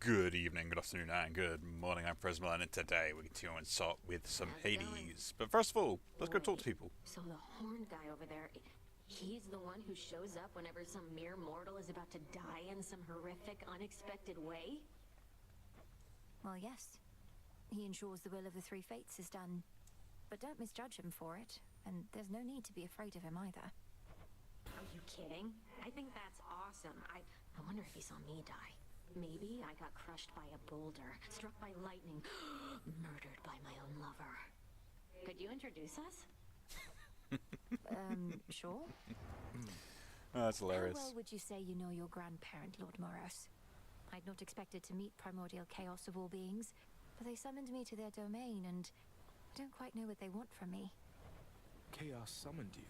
Good evening, good afternoon, and good morning. I'm Fresmel, and today we're continuing with some Hades. But first of all, let's go talk to Wait, people. so the horned guy over there, he's the one who shows up whenever some mere mortal is about to die in some horrific, unexpected way? Well, yes. He ensures the will of the three fates is done. But don't misjudge him for it, and there's no need to be afraid of him either. Are you kidding? I think that's awesome. I wonder if he saw me die. Maybe I got crushed by a boulder, struck by lightning, murdered by my own lover. Could you introduce us? Sure. Oh, that's hilarious. How well would you say you know your grandparent, Lord Moros? I'd not expected to meet primordial chaos of all beings, but they summoned me to their domain, and I don't quite know what they want from me. Chaos summoned you.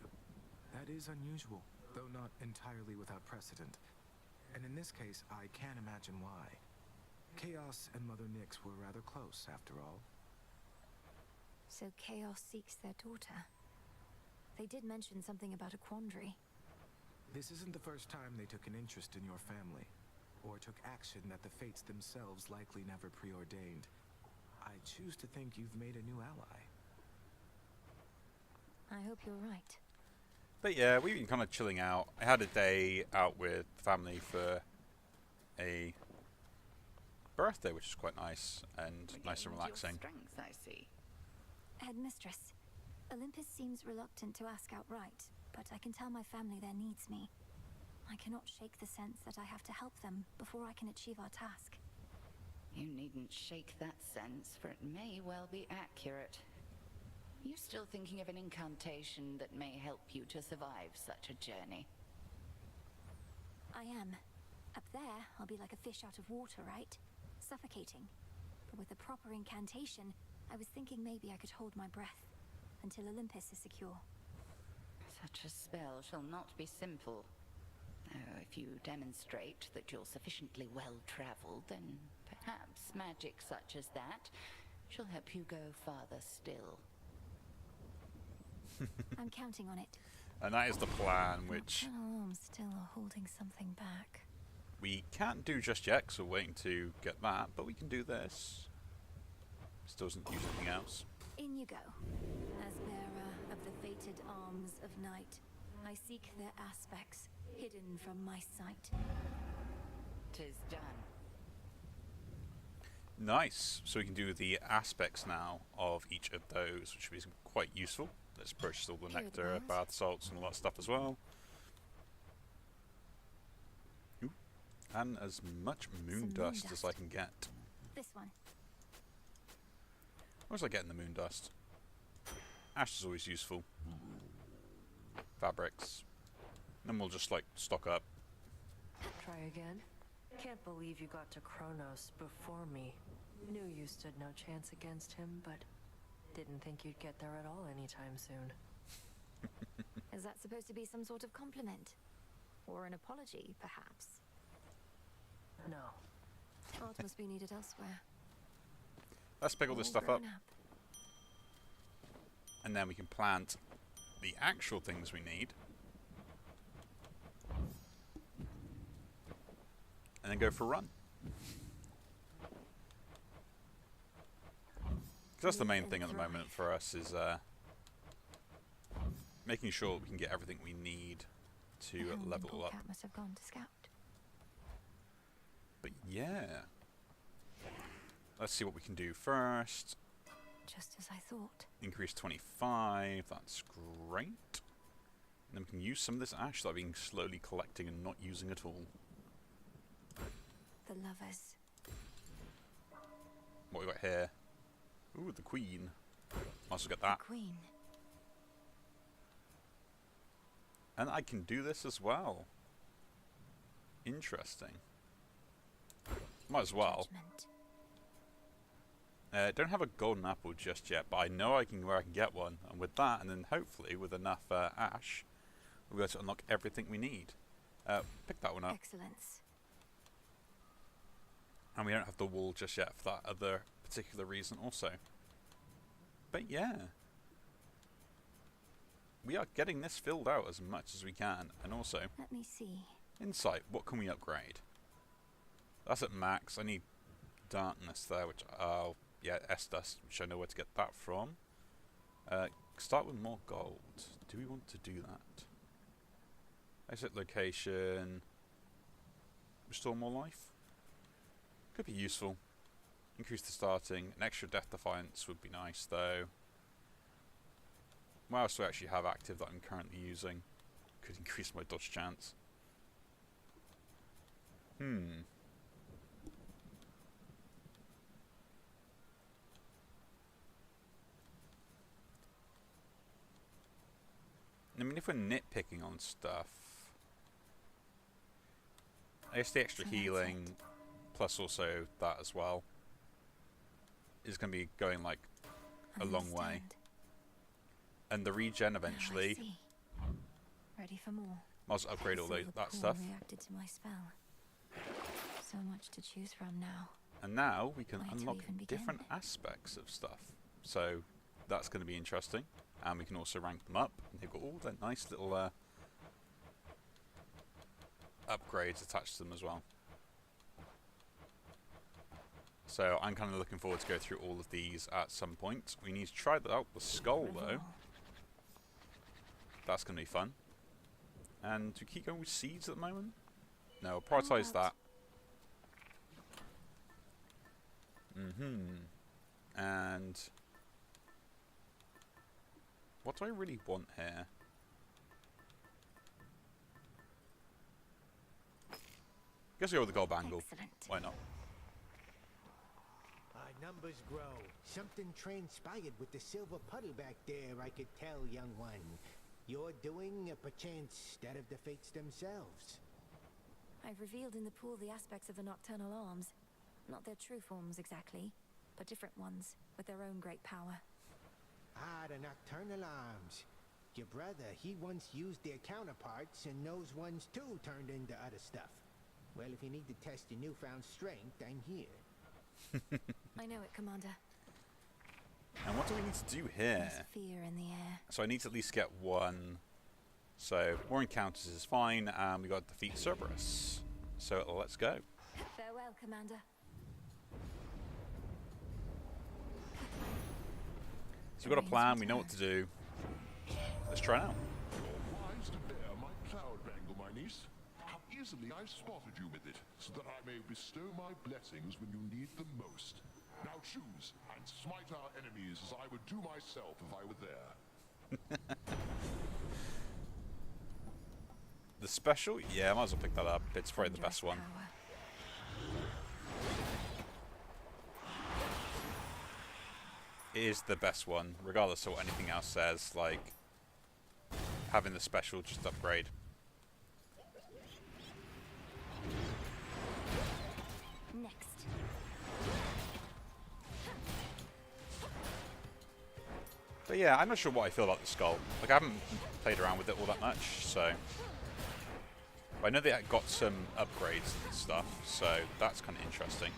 That is unusual, though not entirely without precedent. And in this case, I can't imagine why. Chaos and Mother Nyx were rather close, after all. So Chaos seeks their daughter. They did mention something about a quandary. This isn't the first time they took an interest in your family, or took action that the fates themselves likely never preordained. I choose to think you've made a new ally. I hope you're right. But yeah, we've been kind of chilling out. I had a day out with family for a birthday, which is quite nice and nice and relaxing. Strength, I see. Headmistress, Olympus seems reluctant to ask outright, but I can tell my family there needs me. I cannot shake the sense that I have to help them before I can achieve our task. You needn't shake that sense, for it may well be accurate. You still thinking of an incantation that may help you to survive such a journey? I am. Up there, I'll be like a fish out of water, right? Suffocating. But with a proper incantation, I was thinking maybe I could hold my breath until Olympus is secure. Such a spell shall not be simple. If you demonstrate that you're sufficiently well-traveled, then perhaps magic such as that shall help you go farther still. I'm counting on it. And that is the plan, which I'm still holding something back. we can't do just yet, because we're waiting to get that, but we can do this. Still doesn't use anything else. In you go. As bearer of the fated arms of night, I seek their aspects, hidden from my sight. 'Tis done. Nice. So we can do the aspects now of each of those, which is quite useful. Let's purchase all the Here it nectar, is. bath salts, and all that stuff as well. Ooh. And as much moon moon dust as dust. I can get. This one. What was I getting the moon dust? Ash is always useful. Fabrics. Then we'll just like stock up. Try again. Can't believe you got to Kronos before me. Knew you stood no chance against him, but didn't think you'd get there at all anytime soon. Is that supposed to be some sort of compliment? Or an apology, perhaps? No. Art must be needed elsewhere. Let's pick all this All stuff up, grown up. and then we can plant the actual things we need. And then go for a run. 'Cause that's the main thing at the moment for us, is making sure we can get everything we need to The level up. Cat must have gone to scout. But yeah. Let's see what we can do first. Just as I thought. Increase 25, that's great. And then we can use some of this ash that I've been slowly collecting and not using at all. The lovers. What we got here? Ooh, the queen. Might as well get that. Queen. And I can do this as well. Interesting. Might as well. Judgment. Don't have a golden apple just yet, but I know where I can get one. And with that, and then hopefully with enough ash, we'll be able to unlock everything we need. Pick that one up. Excellence. And we don't have the wool just yet for that other particular reason also. But yeah. We are getting this filled out as much as we can. And also, Let me see. insight, what can we upgrade? That's at max. I need darkness there, which yeah, S-dust, which I know where to get that from. Start with more gold. Do we want to do that? Exit location. Restore more life. Could be useful. Increase the starting. An extra death defiance would be nice though. What else do I actually have active that I'm currently using? Could increase my dodge chance. I mean, if we're nitpicking on stuff, I guess the extra healing, plus also that as well, is going to be going like a long way. And the regen eventually. Ready for more. Might as well upgrade all that stuff. Reacted to my spell. So much to choose from now. And now we can Where to unlock even begin? different aspects of stuff. So that's going to be interesting. And we can also rank them up. And they've got all their nice little upgrades attached to them as well. So I'm kind of looking forward to go through all of these at some point. We need to try that out. The skull though. That's going to be fun. And do we keep going with seeds at the moment? No, I'll prioritise that. And what do I really want here? Guess we go with the gold bangle. Excellent. Why not? Our numbers grow. Something transpired with the silver puddle back there, I could tell, young one. You're doing, perchance, that of the fates themselves. I've revealed in the pool the aspects of the nocturnal arms. Not their true forms exactly, but different ones, with their own great power. Ah, the nocturnal arms. Your brother, he once used their counterparts, and those ones too turned into other stuff. Well, if you need to test your newfound strength, I'm here. I know it, Commander. And what do we need to do here? There's fear in the air. So I need to at least get one. So more encounters is fine, and we got to defeat Cerberus. So let's go. Farewell, Commander. So we've got a plan, we know what to do. Let's try now. You're wise to bear my cloud bangle, my niece. How easily I've spotted you with it, so that I may bestow my blessings when you need them most. Now choose, and smite our enemies as I would do myself if I were there. The special? Yeah, I might as well pick that up. It's probably the best one. Power. It is the best one, regardless of what anything else says. Like, having the special just upgrade. Next. But yeah, I'm not sure what I feel about the skull. Like, I haven't played around with it all that much, so... But I know they got some upgrades and stuff, so that's kind of interesting.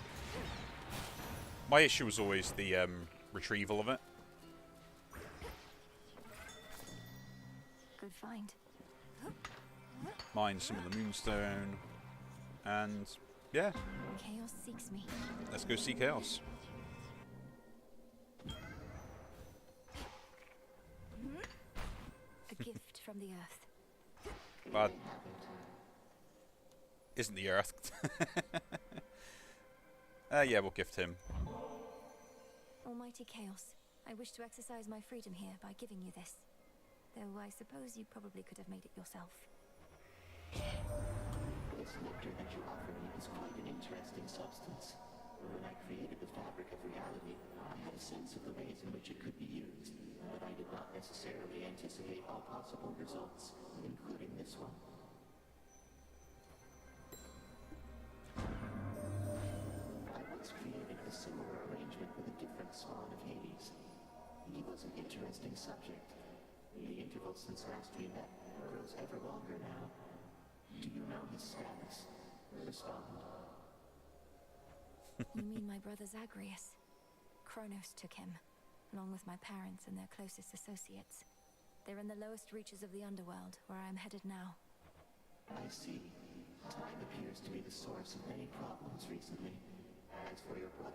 My issue was always the retrieval of it. Good find. Mine some of the moonstone. And, yeah, Chaos seeks me. let's go see Chaos. A gift from the earth. But isn't the earth? Yeah, we'll gift him. Almighty Chaos, I wish to exercise my freedom here by giving you this. Though I suppose you probably could have made it yourself. This nectar that you offer me is quite an interesting substance. When I created the fabric of reality, I had a sense of the ways in which it could be used, but I did not necessarily anticipate all possible results, including this one. I once created a similar arrangement with a different spawn of Hades. He was an interesting subject. The interval since last we met grows ever longer now. Do you know his status? Respond. You mean my brother Zagreus? Kronos took him, along with my parents and their closest associates. They're in the lowest reaches of the underworld, where I am headed now. I see. Time appears to be the source of many problems recently. As for your brother,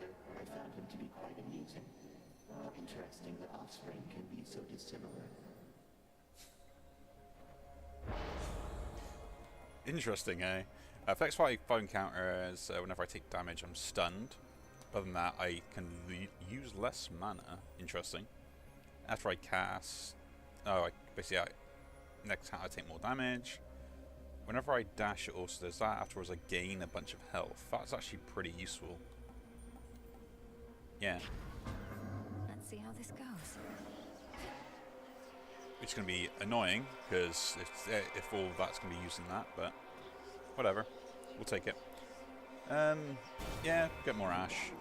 offspring can be so dissimilar. Interesting, eh? Affects fighting phone counters. Whenever I take damage, I'm stunned. Other than that, I can use less mana. Interesting. After I cast... Oh, next time I take more damage. Whenever I dash, it also does that. Afterwards, I gain a bunch of health. That's actually pretty useful. Yeah. Let's see how this goes. Which is going to be annoying, because if all of that's going to be using that, but whatever. We'll take it. Yeah, get more ash.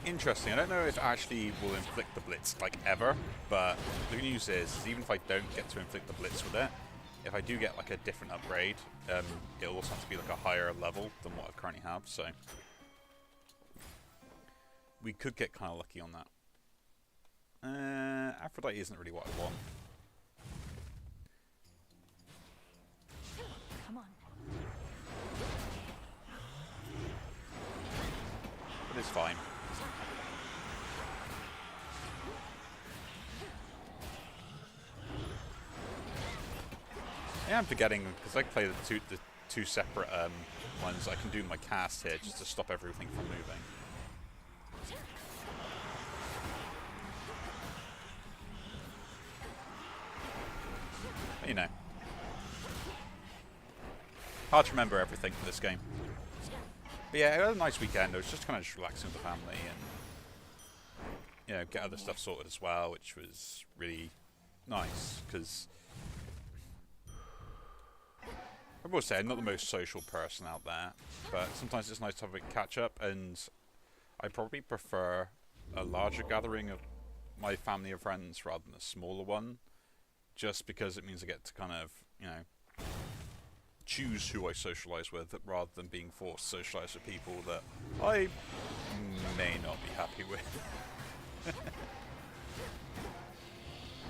Interesting. I don't know if it actually will inflict the blitz, like, ever, but the good news is, even if I don't get to inflict the blitz with it, if I do get, like, a different upgrade, it'll also have to be, like, a higher level than what I currently have, so... We could get kind of lucky on that. Aphrodite isn't really what I want. Come on. But it's fine. I am forgetting, because I play the two separate ones, I can do my cast here just to stop everything from moving. But, you know. Hard to remember everything for this game. But yeah, it was a nice weekend. I was just kind of relaxing with the family and, you know, get other stuff sorted as well, which was really nice, because... I will say, I'm not the most social person out there, but sometimes it's nice to have a catch-up, and I probably prefer a larger gathering of my family and friends rather than a smaller one, just because it means I get to kind of, you know, choose who I socialise with, rather than being forced to socialise with people that I may not be happy with.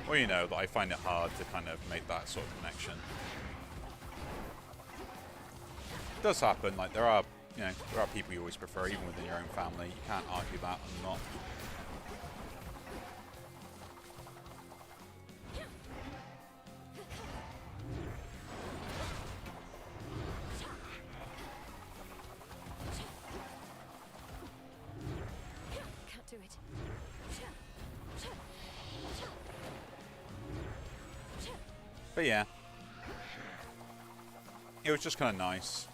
Or, you know, that I find it hard to kind of make that sort of connection. It does happen, like there are people you always prefer, even within your own family. You can't argue that and not. Can't do it. But yeah, it was just kind of nice.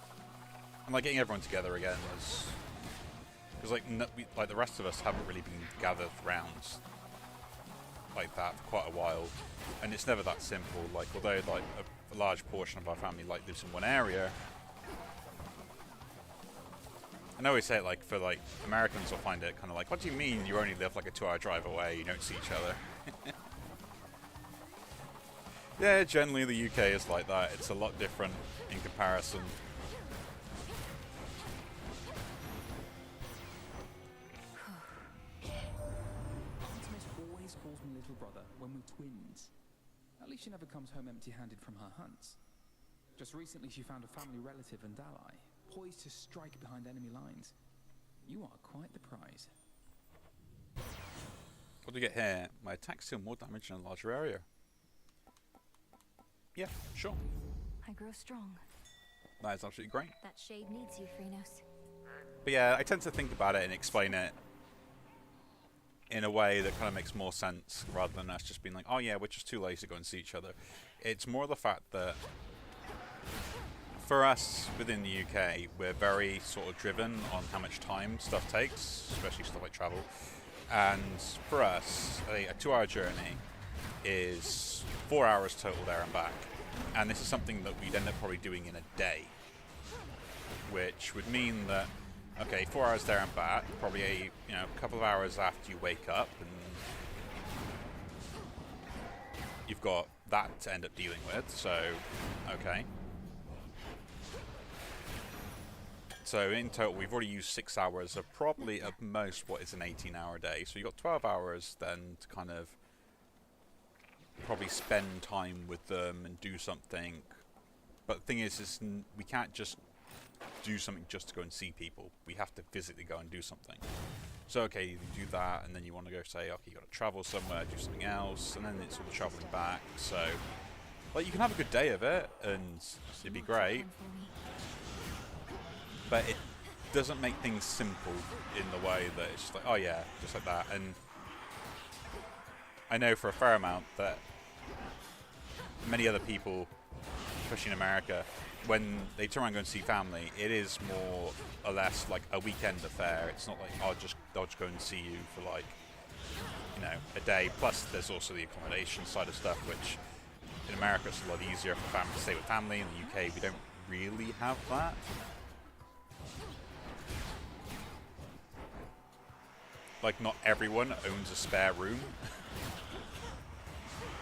And like getting everyone together again was, because like the rest of us haven't really been gathered round like that for quite a while, and it's never that simple. Like although like a large portion of our family like lives in one area, and I always say it, like for like Americans will find it kind of like, what do you mean you only live like a 2-hour drive away, you don't see each other? Yeah, generally the UK is like that. It's a lot different in comparison. Ultimate always calls me little brother when we're twins. At least she never comes home empty-handed from her hunts. Just recently she found a family relative and ally, poised to strike behind enemy lines. You are quite the prize. What do we get here? My attacks deal more damage in a larger area. Yeah, sure. I grow strong. That is absolutely great. That shade needs you, Phrenos. But yeah, I tend to think about it and explain it in a way that kind of makes more sense, rather than us just being like, oh yeah, we're just too lazy to go and see each other. It's more the fact that for us within the UK, we're very sort of driven on how much time stuff takes, especially stuff like travel. And for us, a 2-hour journey is 4 hours total there and back. And this is something that we'd end up probably doing in a day, which would mean that, okay, 4 hours there and back, probably a couple of hours after you wake up, and you've got that to end up dealing with, so, okay. So in total, we've already used 6 hours of probably at most what is an 18-hour day. So you've got 12 hours then to kind of probably spend time with them and do something. But the thing is we can't just do something just to go and see people. We have to physically go and do something. So okay, you do that, and then you want to go say, okay, you got to travel somewhere, do something else, and then it's all the traveling back. So, like, you can have a good day of it, and it'd be great. But it doesn't make things simple in the way that it's just like, oh yeah, just like that. And I know for a fair amount that many other people, especially in America, when they turn around and go and see family, it is more or less like a weekend affair. It's not like, I'll just go and see you for like, you know, a day. Plus there's also the accommodation side of stuff, which in America it's a lot easier for family to stay with family. In the UK we don't really have that. Like, not everyone owns a spare room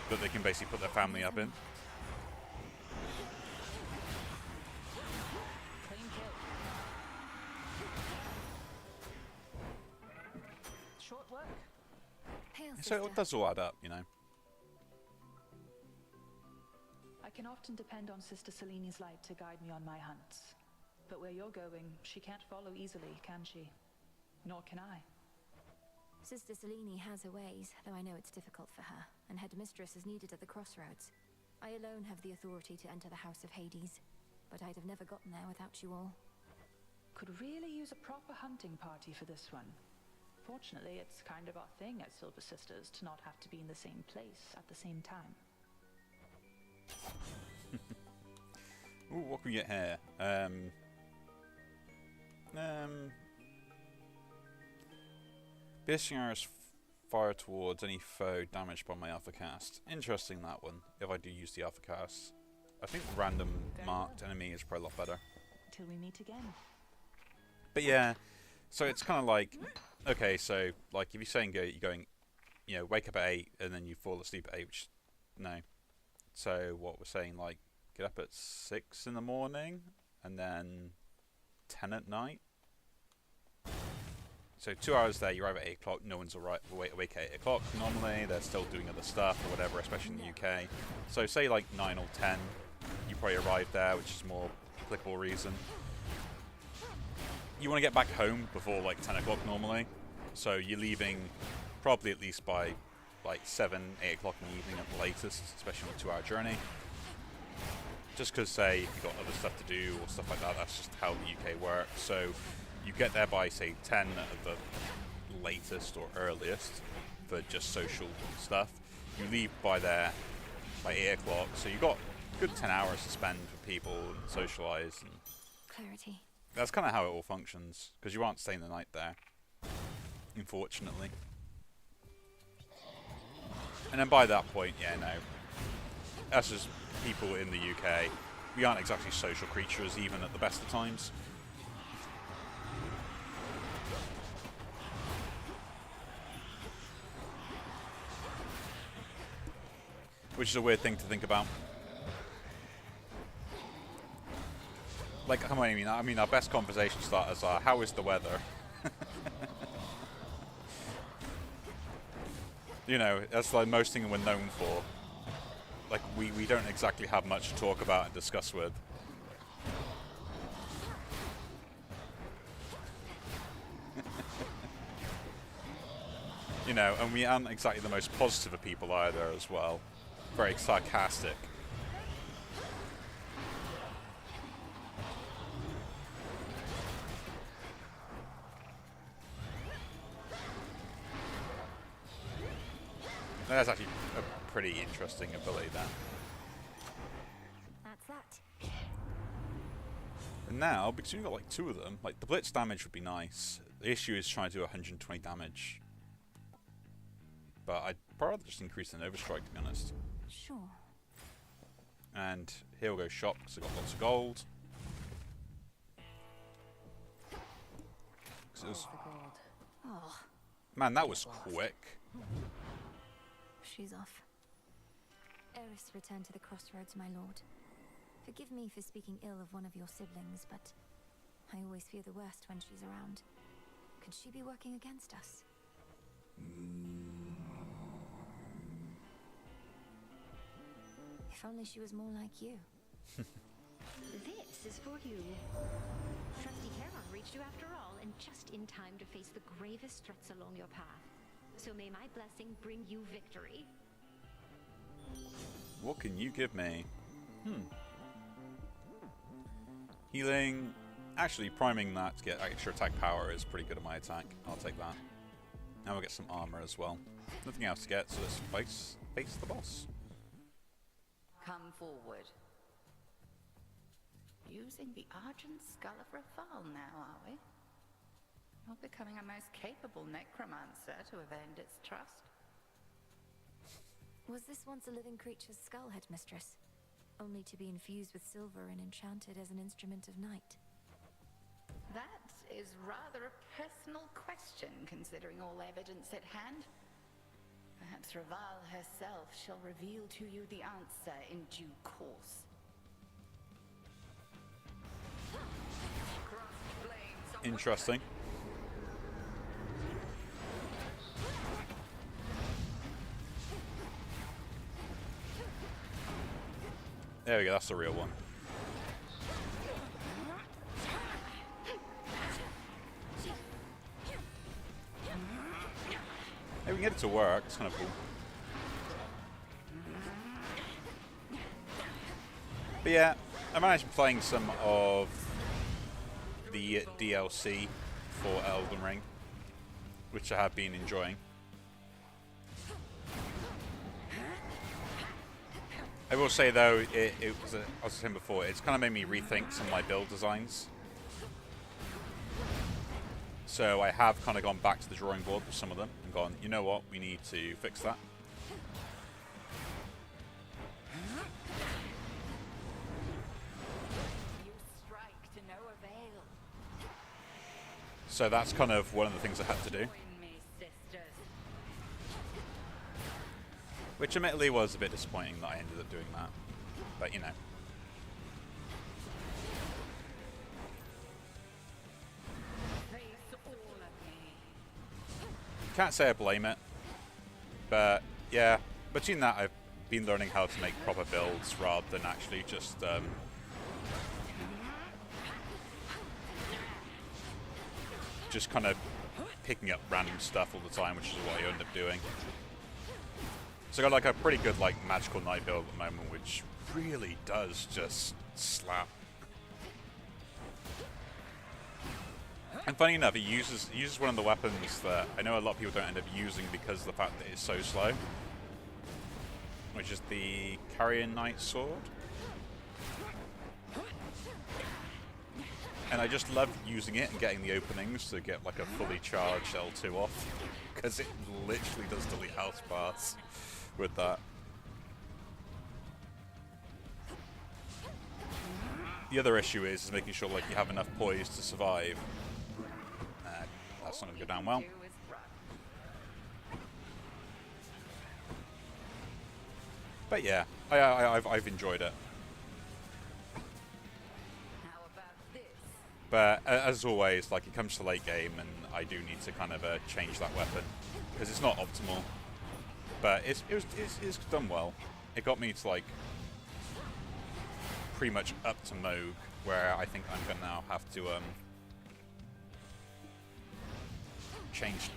that they can basically put their family up in. Short work. Hail, So sister. it does all add up, you know. I can often depend on Sister Seleni's light to guide me on my hunts. But where you're going, she can't follow easily, can she? Nor can I. Sister Selene has her ways, though I know it's difficult for her, and Headmistress is needed at the crossroads. I alone have the authority to enter the House of Hades, but I'd have never gotten there without you all. Could really use a proper hunting party for this one. Fortunately, it's kind of our thing as Silver Sisters to not have to be in the same place at the same time. Ooh, what can we get here? Piercing arrows fire towards any foe damaged by my alpha cast. Interesting, that one, if I do use the alpha cast. I think random marked enemy is probably a lot better. Till we meet again. But yeah, so it's kind of like, okay, so like if you're saying you're going, you know, wake up at 8 and then you fall asleep at 8, which, no. So what we're saying, like, get up at 6 in the morning and then 10 at night. So 2 hours there, you arrive at 8 o'clock, no one's awake at 8 o'clock. Normally, they're still doing other stuff or whatever, especially in the UK. So say like 9 or 10, you probably arrive there, which is more applicable reason. You want to get back home before like 10 o'clock normally. So you're leaving probably at least by like 7, 8 o'clock in the evening at the latest, especially on a 2-hour journey. Just because, say, if you've got other stuff to do or stuff like that, that's just how the UK works. So you get there by, say, 10 at the latest or earliest for just social stuff. You leave by 8 o'clock, so you've got a good 10 hours to spend with people and socialise. And Clarity. that's kind of how it all functions, because you aren't staying the night there, unfortunately. And then by that point, yeah, no. Us as people in the UK, we aren't exactly social creatures, even at the best of times. Which is a weird thing to think about. Like, come on, I mean, our best conversation starters are, how is the weather? You know, that's like most thing we're known for. Like, we don't exactly have much to talk about and discuss with. You know, and we aren't exactly the most positive of people either as well. Very sarcastic. That's actually a pretty interesting ability then. That's that. And now, because we've got like 2 of them, like the blitz damage would be nice. The issue is trying to do 120 damage. But I'd probably just increase the Nova Strike, to be honest. Sure. And here we'll go shop, because I've got lots of gold. The gold. Oh, Man, that was quick. she's off. Eris, return to the crossroads, my lord. Forgive me for speaking ill of one of your siblings, but I always fear the worst when she's around. Could she be working against us? If only she was more like you. This is for you. Trusty Heron reached you after all, and just in time to face the gravest threats along your path. So may my blessing bring you victory. What can you give me? Healing. Actually, priming that to get extra attack power is pretty good at my attack. I'll take that. Now we'll get some armor as well. Nothing else to get, so let's face the boss. Come forward. Using the Argent Skull of Rafal now, are we? You're becoming a most capable necromancer to have earned its trust. Was this once a living creature's skull, Headmistress? Only to be infused with silver and enchanted as an instrument of night? That is rather a personal question, considering all evidence at hand. Perhaps Rafal herself shall reveal to you the answer in due course. Interesting. There we go, that's the real one. Hey, we can get it to work, it's kind of cool. But yeah, I managed playing some of the DLC for Elden Ring, which I have been enjoying. I will say though, it was, as I was saying before, it's kind of made me rethink some of my build designs. So I have kind of gone back to the drawing board with some of them and gone, you know what, we need to fix that. So that's kind of one of the things I had to do. Which admittedly was a bit disappointing that I ended up doing that. But you know. Can't say I blame it. But yeah, between that I've been learning how to make proper builds rather than actually just kind of picking up random stuff all the time, which is what I end up doing. So I got like a pretty good like magical knight build at the moment, which really does just slap. And funny enough, it uses one of the weapons that I know a lot of people don't end up using because of the fact that it's so slow, which is the Carrion Knight sword. And I just love using it and getting the openings to get like a fully charged L2 off, because it literally does delete house bars with that. The other issue is making sure like you have enough poise to survive. That's not going to go down well. But yeah, I've enjoyed it. But as always, like it comes to late game, and I do need to kind of change that weapon because it's not optimal. But it's done well. It got me to like pretty much up to Moog, where I think I'm gonna now have to change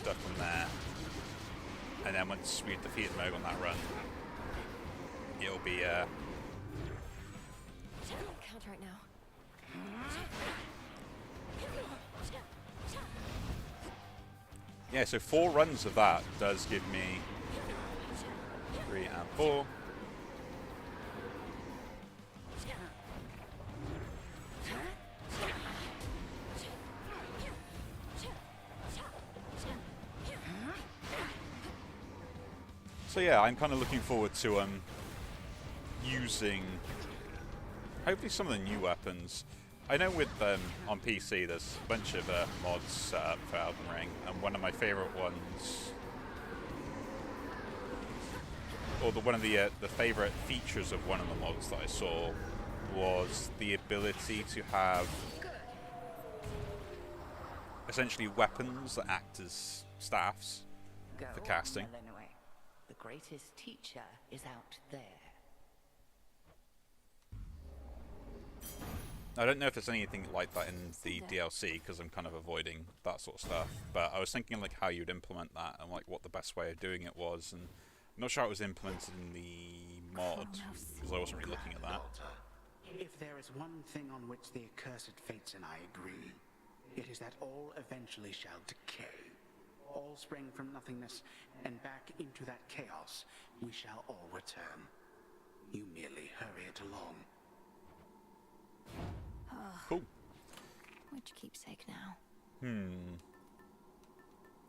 stuff from there, and then once we defeat Moog on that run, it'll be Count right now. yeah, so 4 runs of that does give me 3 and 4. So yeah, I'm kind of looking forward to using hopefully some of the new weapons. I know with on PC there's a bunch of mods set up for Elden Ring, and one of my favourite ones, or one of the favourite features of one of the mods that I saw was the ability to have essentially weapons that act as staffs Go for casting. on, Illinois. The greatest teacher is out there. I don't know if there's anything like that in the DLC because I'm kind of avoiding that sort of stuff. But I was thinking like how you'd implement that and like what the best way of doing it was, and I'm not sure how it was implemented in the mod because I wasn't really looking at that. If there is one thing on which the accursed fates and I agree, it is that all eventually shall decay. All spring from nothingness, and back into that chaos we shall all return. You merely hurry it along. Cool. Which keepsake now?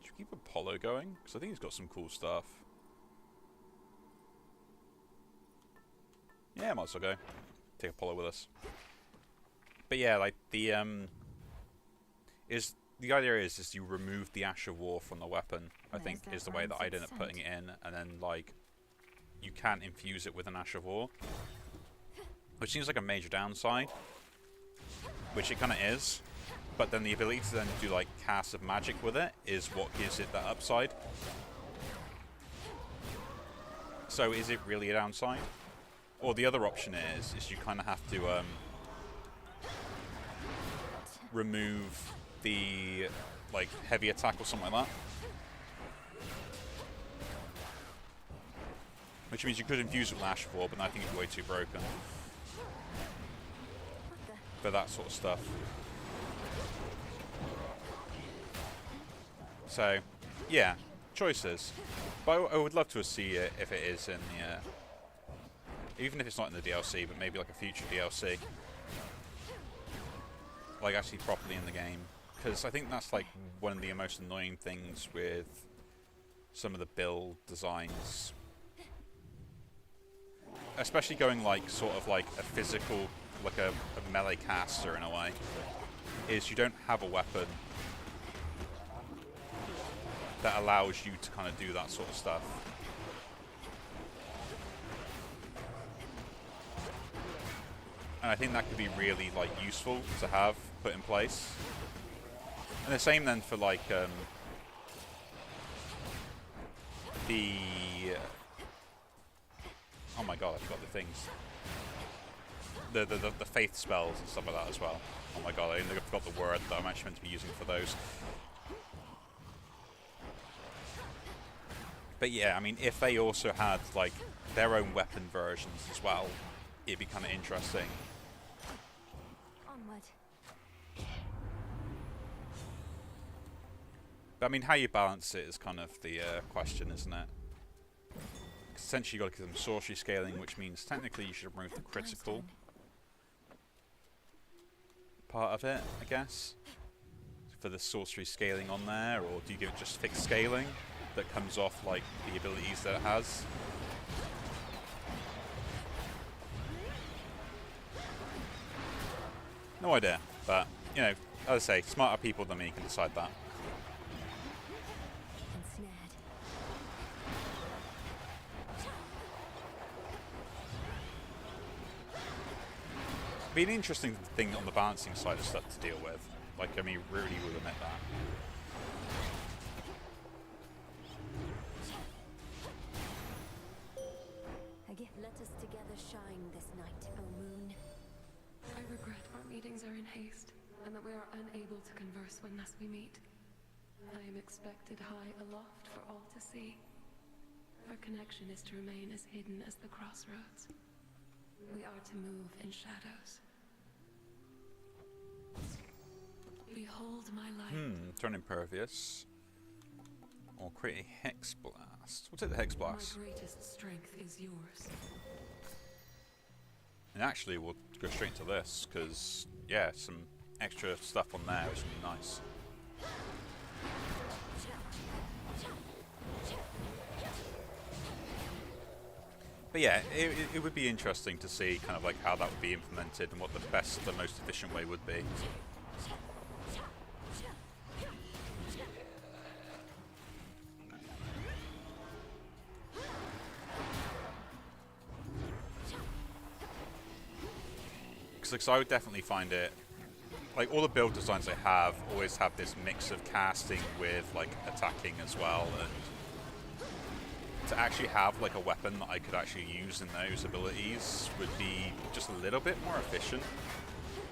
Should we keep Apollo going? Because I think he's got some cool stuff. Yeah, might as well go. Take Apollo with us. But yeah, like the idea is you remove the Ash of War from the weapon. I think is the way that I'd end up putting it in, and then like you can't infuse it with an Ash of War, which seems like a major downside. Which it kind of is, but then the ability to then do like casts of magic with it is what gives it that upside. So is it really a downside? Or the other option is you kind of have to remove the like heavy attack or something like that, which means you could infuse it with Ash of War, but I think it's way too broken for that sort of stuff. So, yeah, choices. But I would love to see it if it is in the, even if it's not in the DLC, but maybe like a future DLC, like actually properly in the game. Because I think that's like one of the most annoying things with some of the build designs, especially going like sort of like a physical, like a melee caster in a way, is you don't have a weapon that allows you to kind of do that sort of stuff. And I think that could be really like useful to have put in place. And the same then for like the oh my god, I forgot the things. The faith spells and stuff like that as well. Oh my god, I forgot the word that I'm actually meant to be using for those. But yeah, I mean, if they also had like their own weapon versions as well, it'd be kind of interesting. Onward. But I mean, how you balance it is kind of the question, isn't it? Essentially, you've got to give them sorcery scaling, which means technically you should remove the critical part of it, I guess, for the sorcery scaling on there, or do you give it just fixed scaling that comes off like the abilities that it has? No idea, but you know, as I say, smarter people than me can decide that. Be an interesting thing on the balancing side of stuff to deal with. Like, I mean, really will admit that. Let us together shine this night, O moon. I regret our meetings are in haste, and that we are unable to converse when thus we meet. I am expected high aloft for all to see. Our connection is to remain as hidden as the crossroads. We are to move in shadows. Behold my light. Turn impervious. Or create a Hex Blast. We'll take the Hex Blast. My greatest strength is yours. And actually, we'll go straight to this, because, yeah, some extra stuff on there is really nice. But yeah, it would be interesting to see kind of like how that would be implemented and what the best, the most efficient way would be. Because I would definitely find it like all the build designs I have always have this mix of casting with like attacking as well, and to actually have like a weapon that I could actually use in those abilities would be just a little bit more efficient,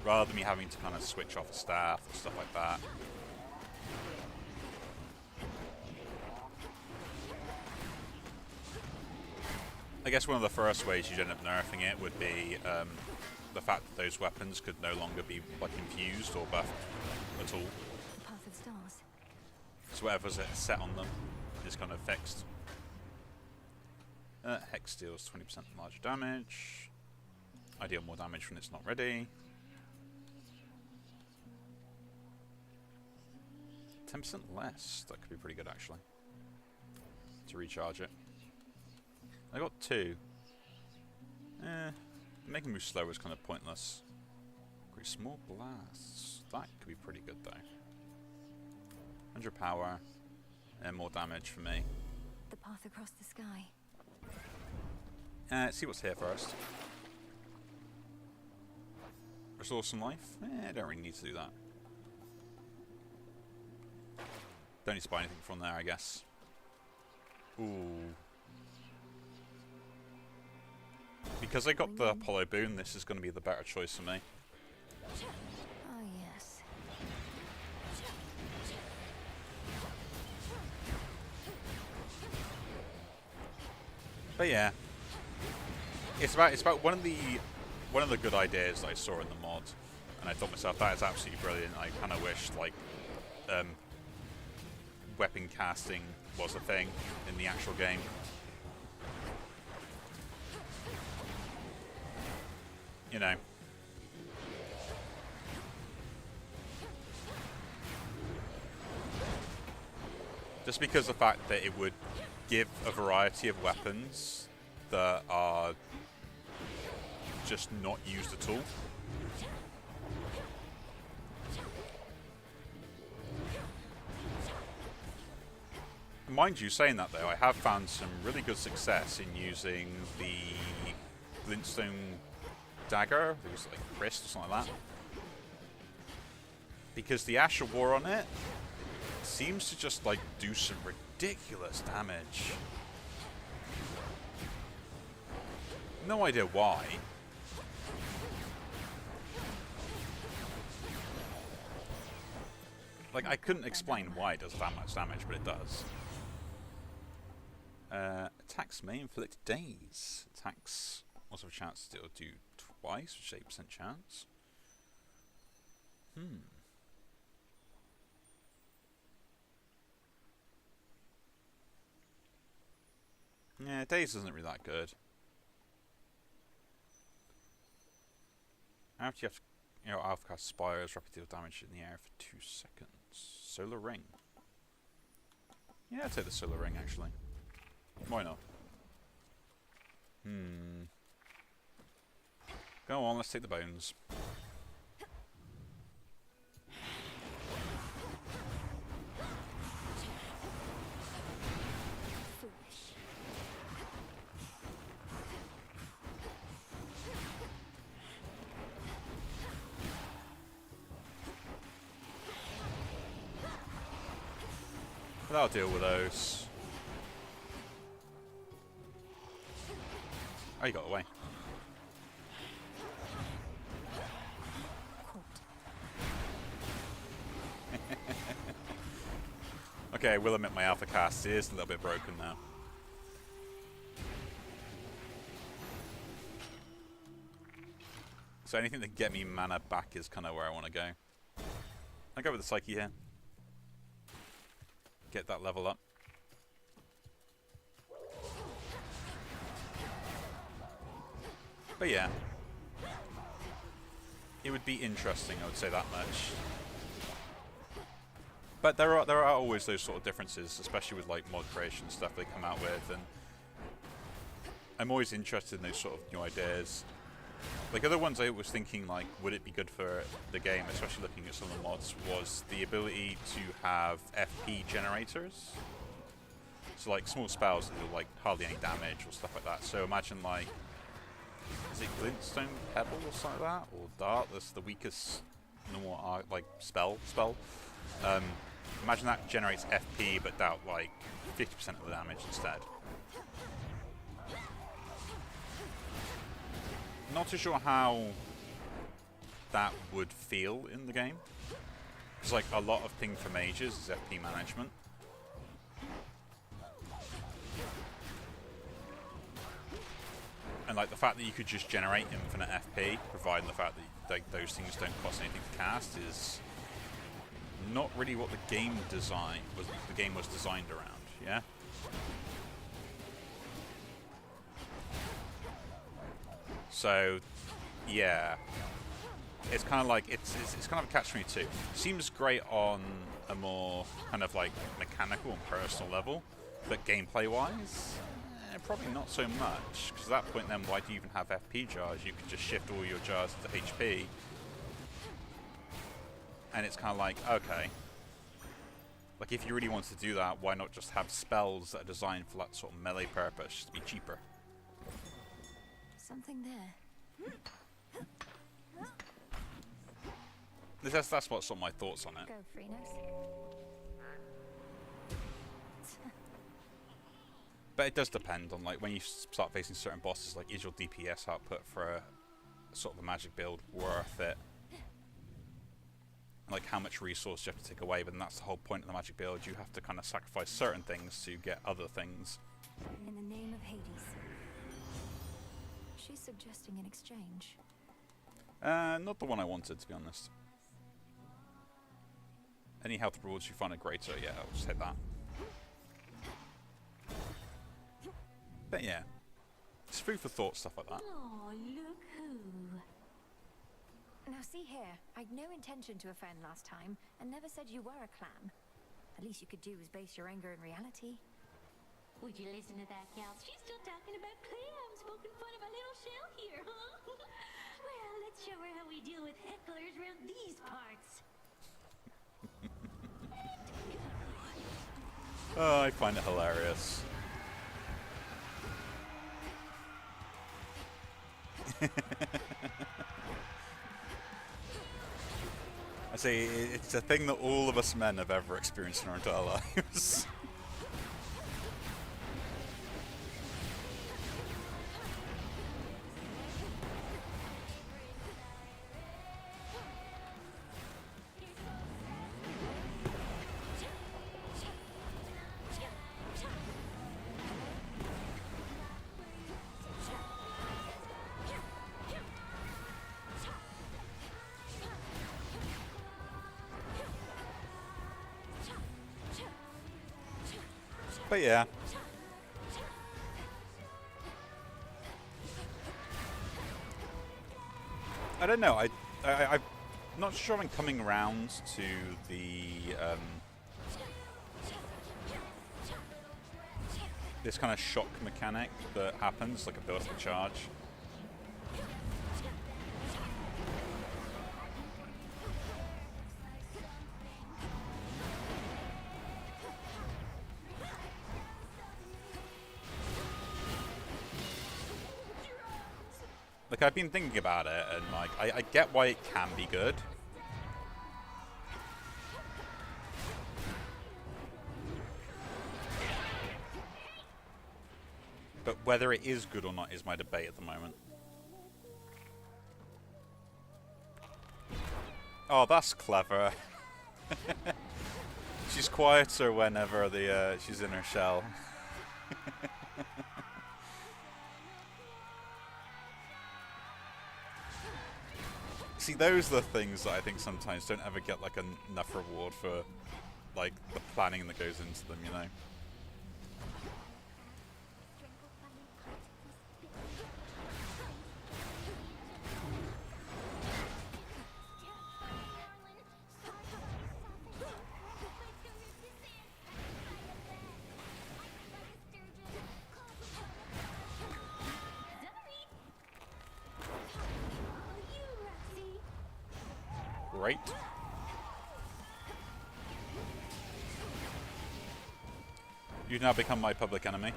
rather than me having to kind of switch off a staff and stuff like that. I guess one of the first ways you'd end up nerfing it would be the fact that those weapons could no longer be like infused or buffed at all. Path of stars. So whatever's set on them is kind of fixed. Hex deals 20% larger damage. I deal more damage when it's not ready. 10% less. That could be pretty good actually. To recharge it. I got 2. Making move slow is kind of pointless. Great small blasts. That could be pretty good though. 100 power and more damage for me. The path across the sky. See what's here first. Restore some life? I don't really need to do that. Don't need to buy anything from there, I guess. Ooh. Because I got the Apollo boon, this is going to be the better choice for me. Oh, yes. But yeah, it's about one of the good ideas that I saw in the mod, and I thought to myself, that is absolutely brilliant. I kind of wish like weapon casting was a thing in the actual game. You know. Just because of the fact that it would give a variety of weapons that are just not used at all. Mind you, saying that though, I have found some really good success in using the glintstone dagger. It was like wrist or something like that. Because the Asher War on it seems to just like do some ridiculous damage. No idea why. Like, I couldn't explain why it does that much damage, but it does. Attacks may inflict daze. Attacks also have a chance to do twice, which is 8% chance. Yeah, daze isn't really that good. After you have to, alpha cast spires, rapid deal damage in the air for 2 seconds. Solar ring. Yeah, I'd take the solar ring actually. Why not? Go on, let's take the bones. But I'll deal with those. Oh, you got away. Okay, I will admit my alpha cast is a little bit broken now. So anything to get me mana back is kind of where I want to go. I'll go with the Psyche here. Get that level up. But yeah, it would be interesting, I would say that much. But there are always those sort of differences, especially with like mod creation stuff they come out with, and I'm always interested in those sort of new ideas. Like other ones I was thinking like, would it be good for the game, especially looking at some of the mods, was the ability to have FP generators. So like small spells that do like hardly any damage or stuff like that. So imagine like, is it Glintstone Pebble or something like that? Or Dart, that's the weakest normal like spell. Imagine that generates FP, but dealt like 50% of the damage instead. Not too sure how that would feel in the game. Because like a lot of thing for mages is FP management. And like the fact that you could just generate infinite FP, providing the fact that like, those things don't cost anything to cast, is not really what the game was designed around. Yeah. So, yeah, it's kind of like it's kind of a catch-22. Seems great on a more kind of like mechanical and personal level, but gameplay-wise, probably not so much. Because at that point, then why do you even have FP jars? You could just shift all your jars to HP, and it's kind of like, okay, like if you really want to do that, why not just have spells that are designed for that sort of melee purpose, just to be cheaper? Something there. That's what some of my thoughts on it. Go, Freenos. But it does depend on like when you start facing certain bosses. Like, is your DPS output for a sort of a magic build worth it? Like, how much resource do you have to take away? But then that's the whole point of the magic build. You have to kind of sacrifice certain things to get other things. In the name of Hades. She's suggesting an exchange. Not the one I wanted, to be honest. Any health rewards you find are greater, yeah, I'll just hit that. But yeah, it's food for thought, stuff like that. Oh, look who. Now see here, I'd no intention to offend last time, and never said you were a clam. At least you could do is base your anger in reality. Would you listen to that, gal? She's still talking about clams, poking fun of a little shell here, huh? Well, let's show her how we deal with hecklers around these parts. Oh, I find it hilarious. I say it's a thing that all of us men have ever experienced in our entire lives. But yeah. I don't know. I'm not sure I'm coming around to the this kind of shock mechanic that happens, like a build-up charge. Like, I've been thinking about it, and like, I get why it can be good. But whether it is good or not is my debate at the moment. Oh, that's clever. She's quieter whenever she's in her shell. See, those are the things that I think sometimes don't ever get like enough reward for, like, the planning that goes into them, you know? Great. You've now become my public enemy.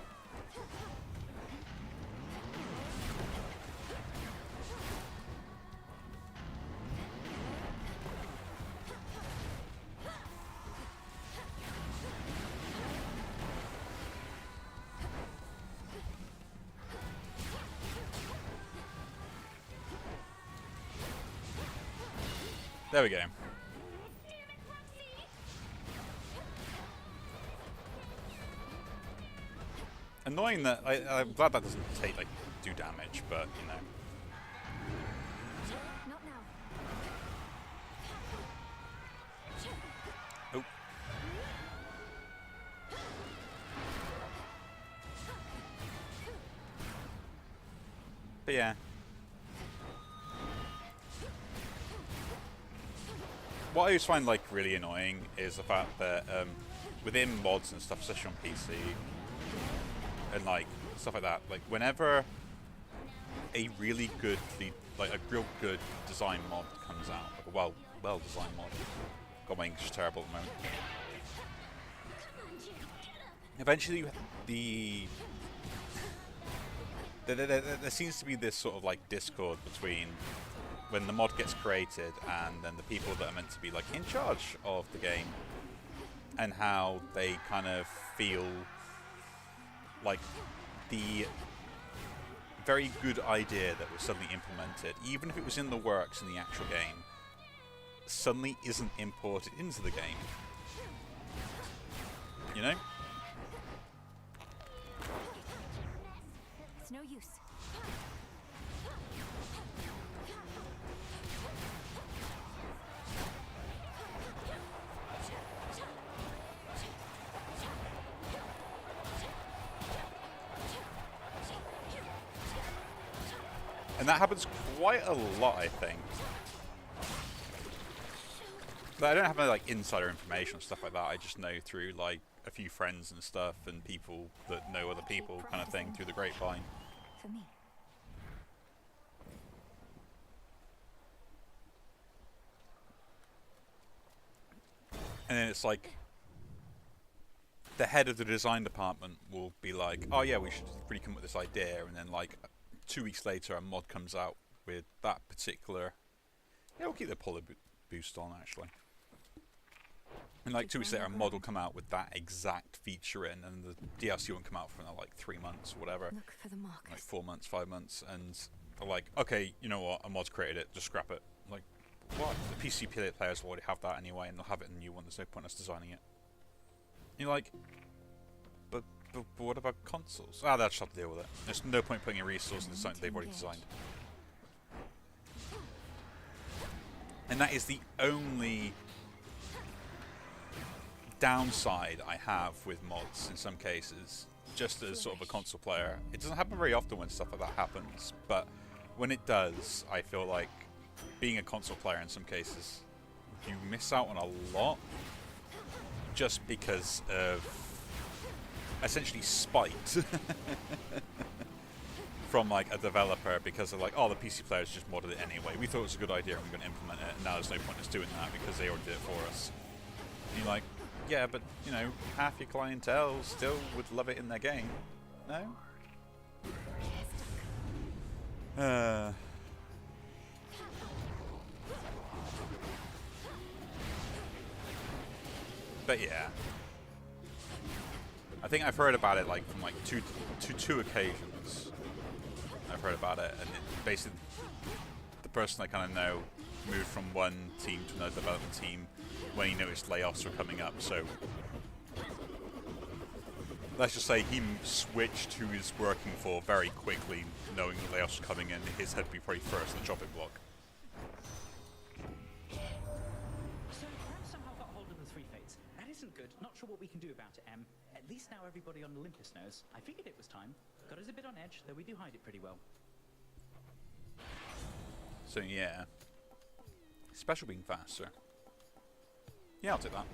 There we go. Annoying that I'm glad that doesn't take like do damage, but you know. Not now. Oh. But yeah. What I always find like really annoying is the fact that within mods and stuff, especially on PC and like stuff like that, like whenever a really good, like a real good design mod comes out, like a well designed mod. God, my English is terrible at the moment. Eventually, there seems to be this sort of like discord between when the mod gets created and then the people that are meant to be like in charge of the game, and how they kind of feel like the very good idea that was suddenly implemented, even if it was in the works in the actual game, suddenly isn't imported into the game. You know? It's no use. And that happens quite a lot, I think. But I don't have any like insider information and stuff like that. I just know through like a few friends and stuff and people that know other people kind of thing through the grapevine. For me. And then it's like the head of the design department will be like, oh yeah, we should really come up with this idea, and then like 2 weeks later a mod comes out with that particular, yeah, we'll keep the poly boost on actually, and like 2 weeks later a mod will come out with that exact feature in, and the DLC won't come out for like 3 months or whatever. Look for the markers. Like 4 months, 5 months, and they're like, okay, you know what, a mod's created it, just scrap it. Like, what? The PC players will already have that anyway, and they'll have it in a new one, there's no point in us designing it. And you're like, but what about consoles? Ah, they'll just have to deal with it. There's no point putting a resource into something they've already designed. And that is the only downside I have with mods in some cases, just as sort of a console player. It doesn't happen very often when stuff like that happens, but when it does, I feel like being a console player in some cases, you miss out on a lot just because of essentially spite from like a developer, because they're like, oh, the PC players just modded it anyway. We thought it was a good idea and we're going to implement it, and now there's no point in us doing that because they already did it for us. And you're like, yeah, but you know, half your clientele still would love it in their game. No? But yeah, I think I've heard about it like from like two occasions. I've heard about it, and it basically the person I kind of know moved from one team to another development team when he noticed layoffs were coming up. So let's just say he switched who he's working for very quickly, knowing the layoffs were coming in. His head would be probably first on the chopping block. So perhaps somehow got hold of the three fates. That isn't good. Not sure what we can do about it, Em. At least now everybody on Olympus knows. I figured it was time. Got us a bit on edge, though we do hide it pretty well. So yeah, special being faster. Yeah, I'll take that.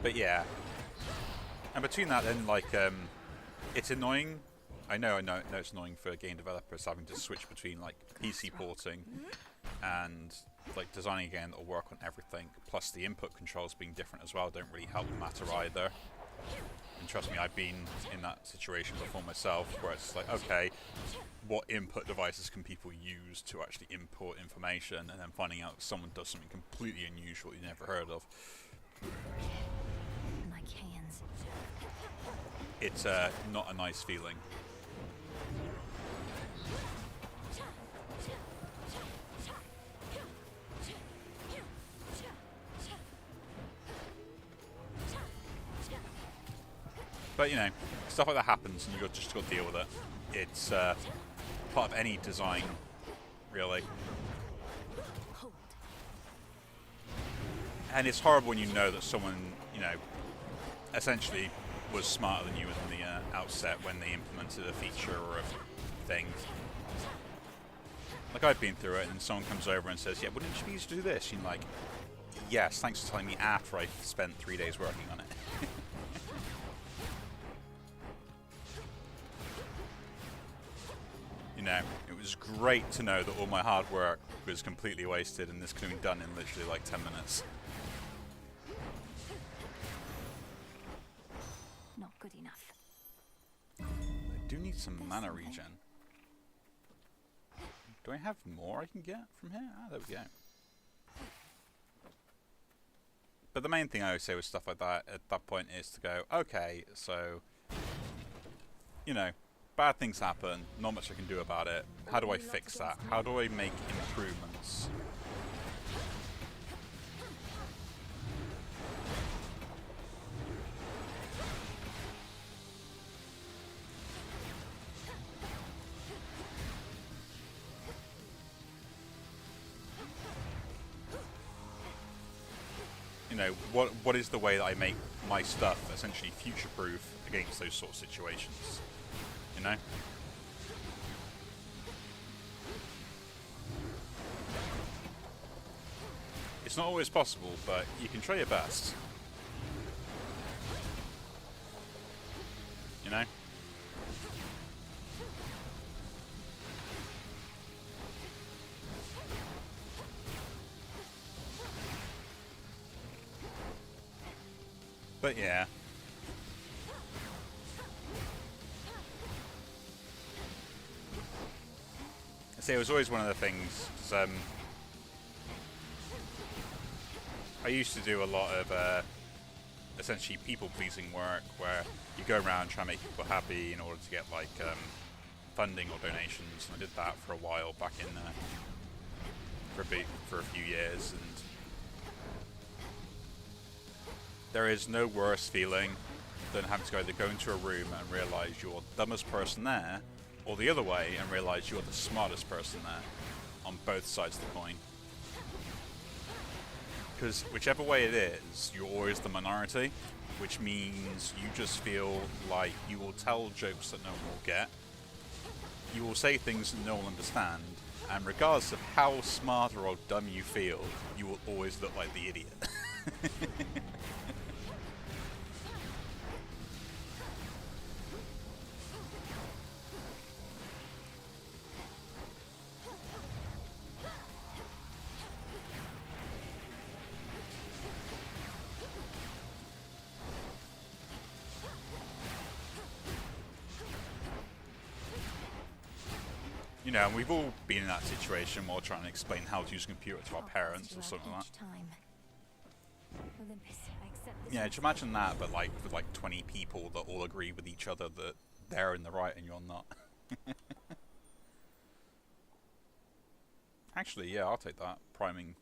But yeah, and between that then, like, it's annoying. I know it's annoying for game developers having to switch between like PC porting and like designing a game that'll work on everything. Plus the input controls being different as well don't really help the matter either. And trust me, I've been in that situation before myself, where it's like, okay, what input devices can people use to actually import information, and then finding out someone does something completely unusual you never heard of. Like hands. It's not a nice feeling. But you know, stuff like that happens, and you just got to deal with it. It's part of any design, really. And it's horrible when you know that someone, you know, essentially was smarter than you in the outset when they implemented a feature or a thing. Like, I've been through it, and someone comes over and says, "Yeah, wouldn't you be used to do this?" And you're like, "Yes, thanks for telling me after I've spent 3 days working on it." You know, it was great to know that all my hard work was completely wasted, and this could have been done in literally like 10 minutes. Not good enough. I do need some mana regen. Do I have more I can get from here? Ah, there we go. But the main thing I would say with stuff like that at that point is to go, okay, so, you know, bad things happen, not much I can do about it. How do I fix that? How do I make improvements? You know, what is the way that I make my stuff essentially future-proof against those sort of situations? You know? It's not always possible, but you can try your best. You know? But yeah. I say it was always one of the things, 'cause, I used to do a lot of essentially people-pleasing work where you go around trying to make people happy in order to get like funding or donations. And I did that for a while back in for a few years, and there is no worse feeling than having to go either go into a room and realise you're the dumbest person there, or the other way and realise you're the smartest person there, on both sides of the coin. Because whichever way it is, you're always the minority, which means you just feel like you will tell jokes that no one will get, you will say things that no one will understand, and regardless of how smart or dumb you feel, you will always look like the idiot. You know, and we've all been in that situation while trying to explain how to use a computer to our parents or something like that. Yeah, just imagine that, but like with like 20 people that all agree with each other that they're in the right and you're not. Actually, yeah, I'll take that. Priming.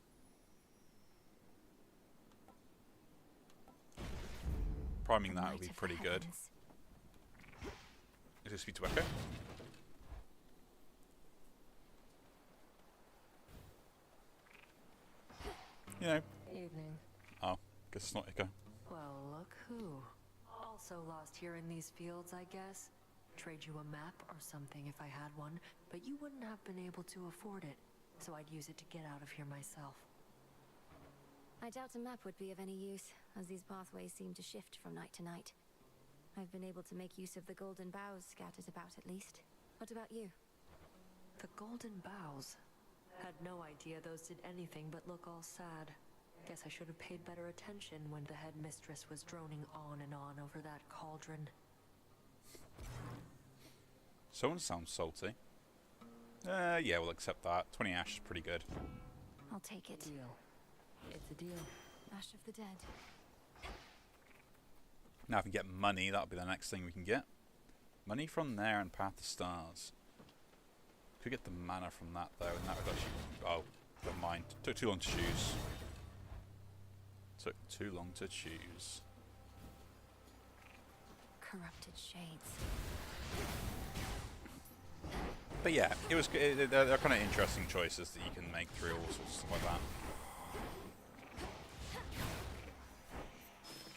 Priming that would be pretty good. Is this speed to echo? You know. Evening. Oh, guess it's not echo. Well, look who. Also lost here in these fields, I guess. Trade you a map or something if I had one, but you wouldn't have been able to afford it, so I'd use it to get out of here myself. I doubt a map would be of any use, as these pathways seem to shift from night to night. I've been able to make use of the golden boughs scattered about at least. What about you? The golden boughs? Had no idea those did anything but look all sad. Guess I should have paid better attention when the headmistress was droning on and on over that cauldron. Someone sounds salty. Yeah, we'll accept that. 20 ash is pretty good. I'll take it. Deal. It's a deal. Ash of the dead. Now if we get money, that'll be the next thing we can get. Money from there and Path to Stars. Could get the mana from that though, and that would actually... Oh, never mind. Took too long to choose. Took too long to choose. Corrupted shades. But yeah, it was. They're kind of interesting choices that you can make through all sorts of stuff like that.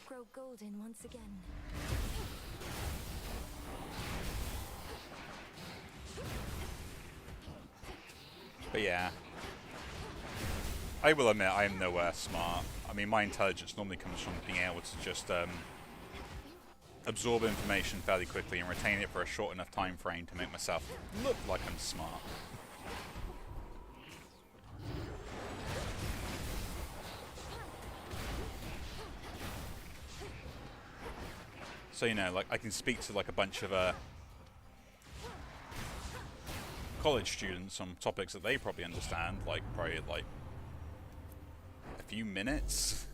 Grow golden once again. But yeah, I will admit I am nowhere smart. I mean, my intelligence normally comes from being able to just absorb information fairly quickly and retain it for a short enough time frame to make myself look like I'm smart. So, you know, like, I can speak to, like, a bunch of, college students on topics that they probably understand, like, probably, like, a few minutes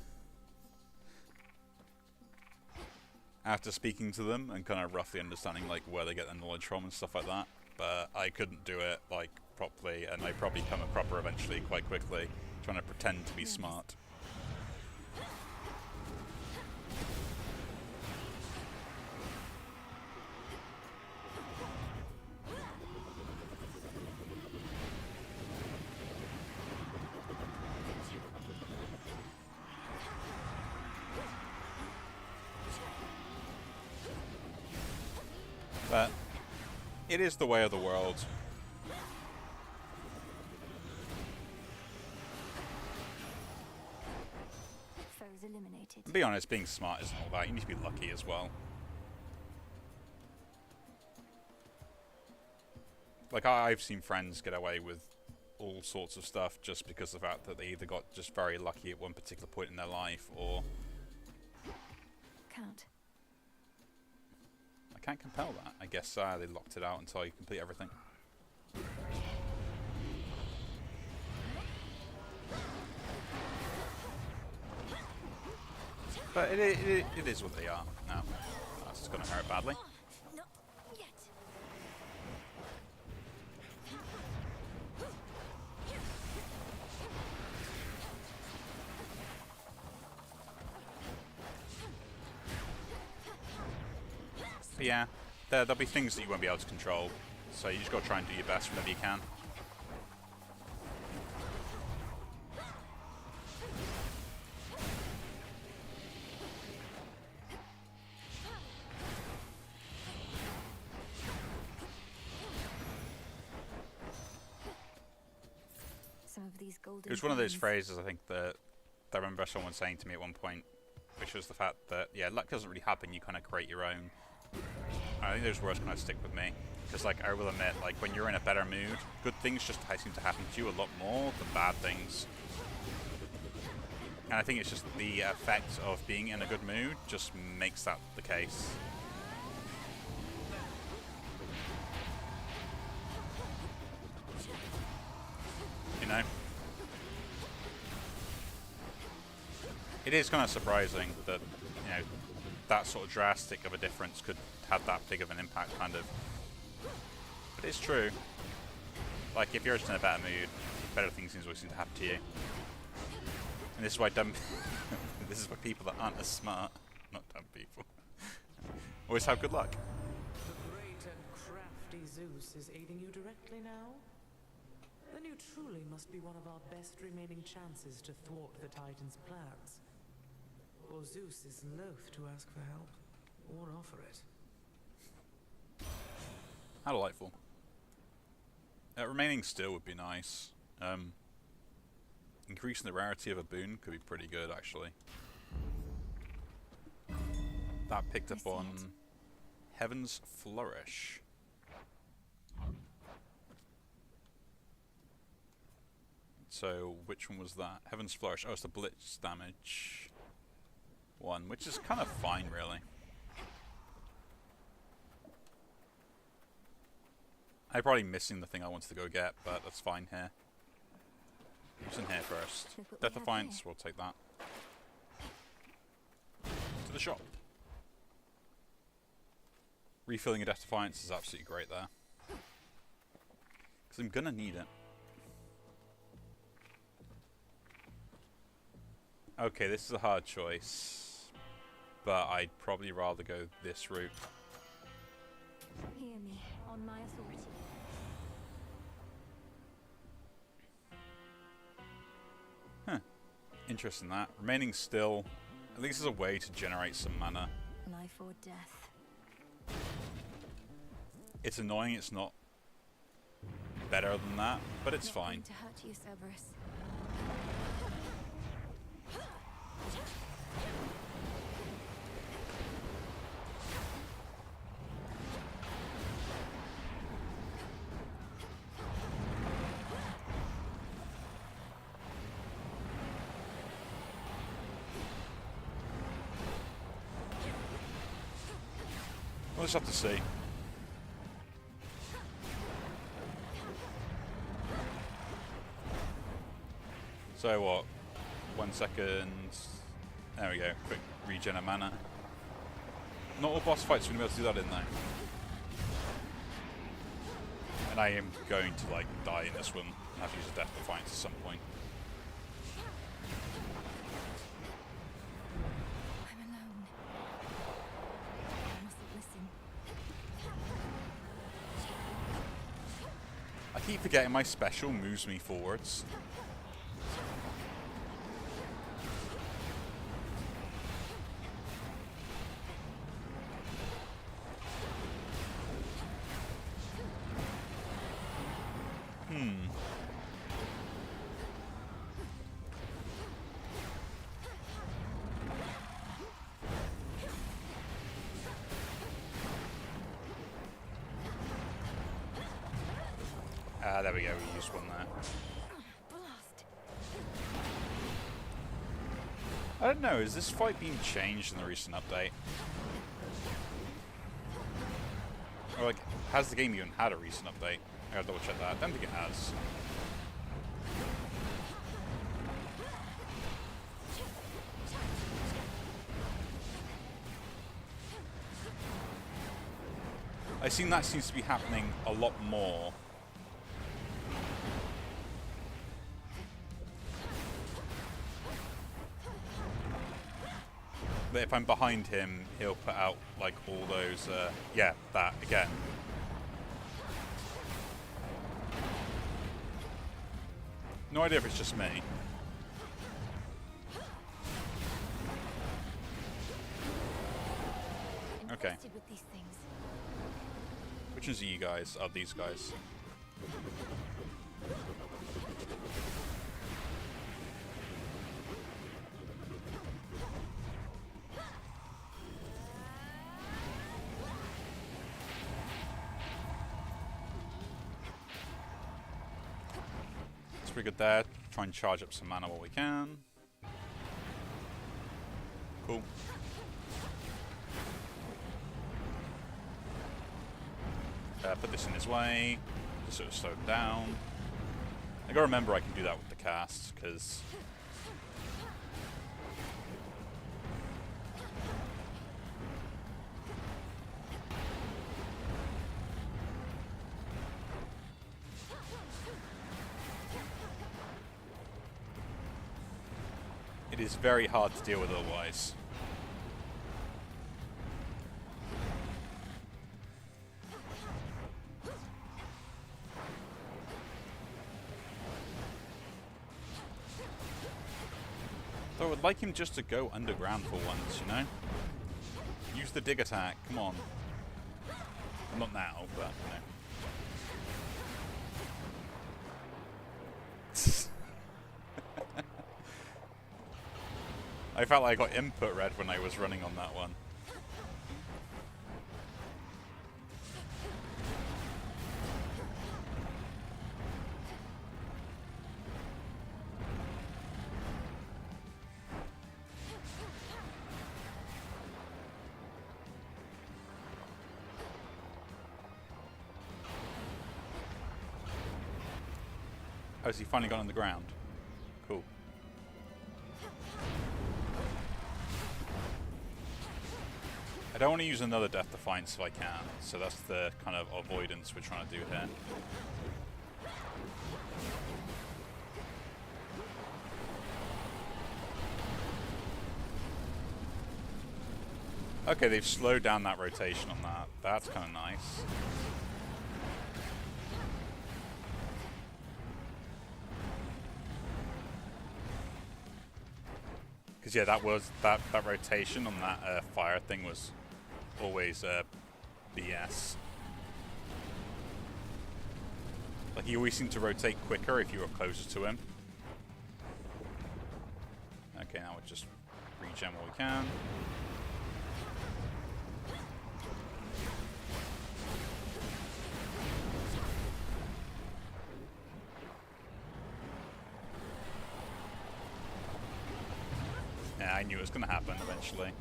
after speaking to them and kind of roughly understanding, like, where they get their knowledge from and stuff like that. But I couldn't do it, like, properly, and I probably become a proper eventually quite quickly, trying to pretend to be smart. But it is the way of the world. Foes eliminated. To be honest, being smart isn't all that. You need to be lucky as well. Like, I've seen friends get away with all sorts of stuff just because of the fact that they either got just very lucky at one particular point in their life, or... Count. I can't compel that. I guess they locked it out until you complete everything. But it is what they are. No, that's going to hurt badly. Not yet. But yeah, there'll be things that you won't be able to control, so you just got to try and do your best whenever you can. Some of these golden It was one of those coins. phrases, I think, that I remember someone saying to me at one point, which was the fact that, yeah, luck doesn't really happen, you kind of create your own. I think those words kind of stick with me, because, like, I will admit, like, when you're in a better mood, good things just seem to happen to you a lot more than bad things. And I think it's just the effect of being in a good mood just makes that the case. You know? It is kind of surprising that, you know, that sort of drastic of a difference could have that big of an impact, kind of. But it's true. Like, if you're just in a better mood, better things always seem to happen to you. And this is why this is why people that aren't as smart, not dumb people, always have good luck. The great and crafty Zeus is aiding you directly now? Then you truly must be one of our best remaining chances to thwart the Titan's plans. For Zeus is loath to ask for help, or offer it. How delightful. Remaining still would be nice. Increasing the rarity of a boon could be pretty good, actually. That picked up on Heaven's Flourish. So, which one was that? Heaven's Flourish. Oh, it's the Blitz damage one, which is kind of fine, really. I'm probably missing the thing I wanted to go get, but that's fine here. What's in here first? Death Defiance, we'll take that. To the shop. Refilling a Death Defiance is absolutely great there. Because I'm going to need it. Okay, this is a hard choice. But I'd probably rather go this route. Hear me, on my authority. Huh. Interesting that. Remaining still, at least as a way to generate some mana. Life or death. It's annoying it's not better than that, but it's Not fine. going to hurt you, Cerberus. We'll just have to see. So what? 1 second. There we go. Quick regen of mana. Not all boss fights are going to be able to do that in though. And I am going to like die in this one and have to use a Death Defiance at some point. I'm alone. I mustn't listen. I keep forgetting my special moves me forwards. There we go, we used one there. I don't know, is this fight being changed in the recent update? Or like, has the game even had a recent update? I gotta double check that. I don't think it has. I've seen that seems to be happening a lot more. But if I'm behind him, he'll put out like all those, yeah, that again. No idea if it's just me. Okay. With these things. Which ones are you guys? Oh, these guys. It's pretty good there. Try and charge up some mana while we can. Cool. Put this in his way, just sort of slow him down. I gotta remember I can do that with the cast, because it is very hard to deal with otherwise. Though I would like him just to go underground for once, you know? Use the dig attack, come on. Well, not now, but, you know. I felt like I got input red when I was running on that one. Oh, has he finally got on the ground? Cool. I don't want to use another Death Defiance if I can, so that's the kind of avoidance we're trying to do here. Okay, they've slowed down that rotation on that. That's kind of nice. Because yeah, that was that rotation on that fire thing was always BS. Like he always seemed to rotate quicker if you were closer to him. Okay, now we'll just regen what we can. Yeah, I knew it was going to happen eventually.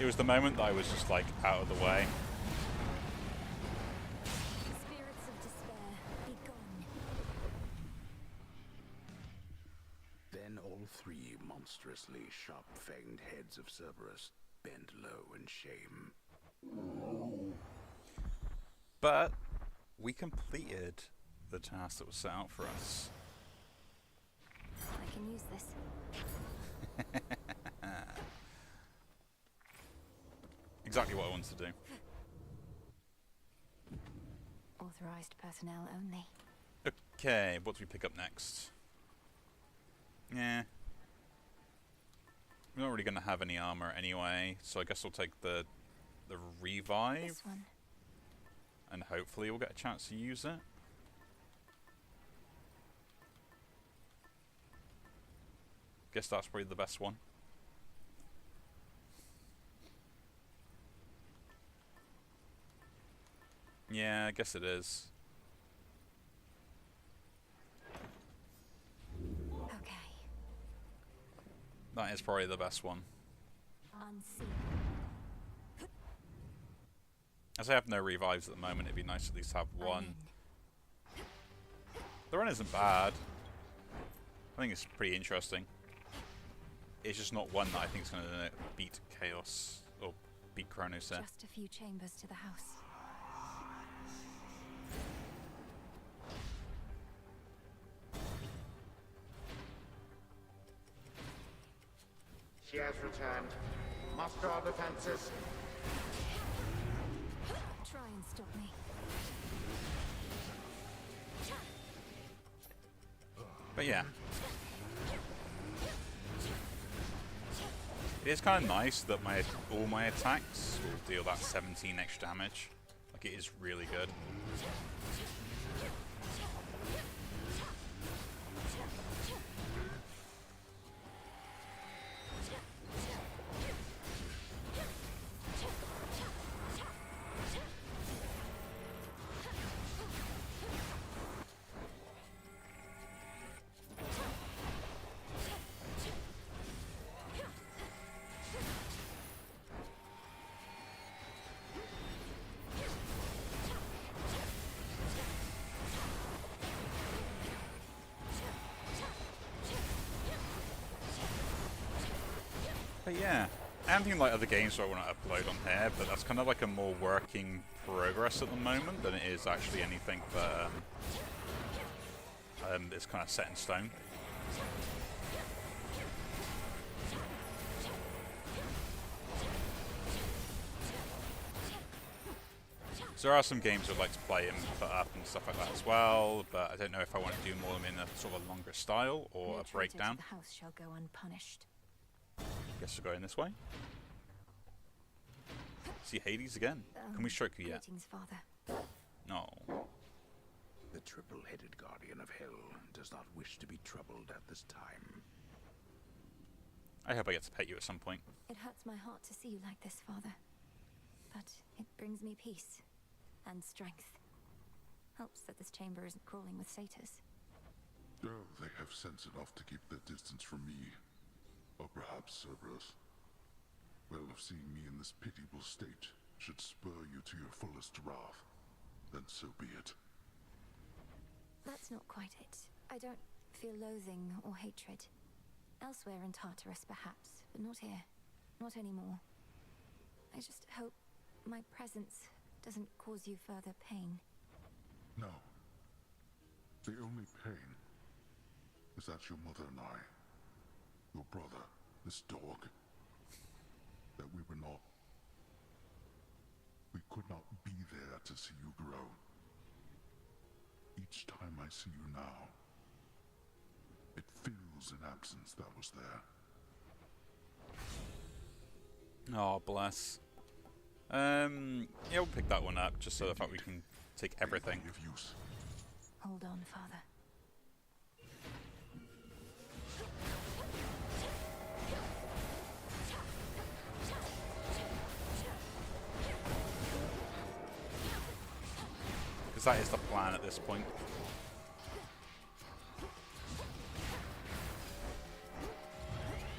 It was the moment that I was just like out of the way. Spirits of despair, be gone. Then all three monstrously sharp-fanged heads of Cerberus bent low in shame. But we completed the task that was set out for us. I can use this. Exactly what I wanted to do. Authorized personnel only. Okay, what do we pick up next? Yeah. We're not really going to have any armor anyway, so I guess we'll take the revive. This one. And hopefully we'll get a chance to use it. Guess that's probably the best one. Yeah, I guess it is. Okay. That is probably the best one. Unseen. As I have no revives at the moment, it'd be nice to at least have one. The run isn't bad. I think it's pretty interesting. It's just not one that I think is going to beat Chaos or beat Kronos there. Just a few chambers to the house. She has returned. Muster our defenses. Try and stop me. But yeah. It is kind of nice that all my attacks will deal that 17 extra damage. Like, it is really good. But yeah, anything like other games that I want to upload on here, but that's kind of like a more working progress at the moment than it is actually anything that is kind of set in stone. So there are some games I'd like to play and put up and stuff like that as well, but I don't know if I want to do more of them in a sort of a longer style or a breakdown. The house shall go unpunished. Guess we're going this way. See Hades again. Can we stroke you yet? Greetings, Father. No. The triple-headed guardian of hell does not wish to be troubled at this time. I hope I get to pet you at some point. It hurts my heart to see you like this, Father. But it brings me peace and strength. Helps that this chamber isn't crawling with satyrs. Oh, they have sense enough to keep their distance from me. Or perhaps Cerberus. Well, if seeing me in this pitiable state should spur you to your fullest wrath, then so be it. That's not quite it. I don't feel loathing or hatred. Elsewhere in Tartarus, perhaps, but not here. Not anymore. I just hope my presence doesn't cause you further pain. No. The only pain is that your mother and I, your brother, this dog, that we could not be there to see you grow. Each time I see you now, it feels an absence that was there. Oh, bless. Yeah, we'll pick that one up, just so the fact we can take everything. Of use. Hold on, Father. Because that is the plan at this point.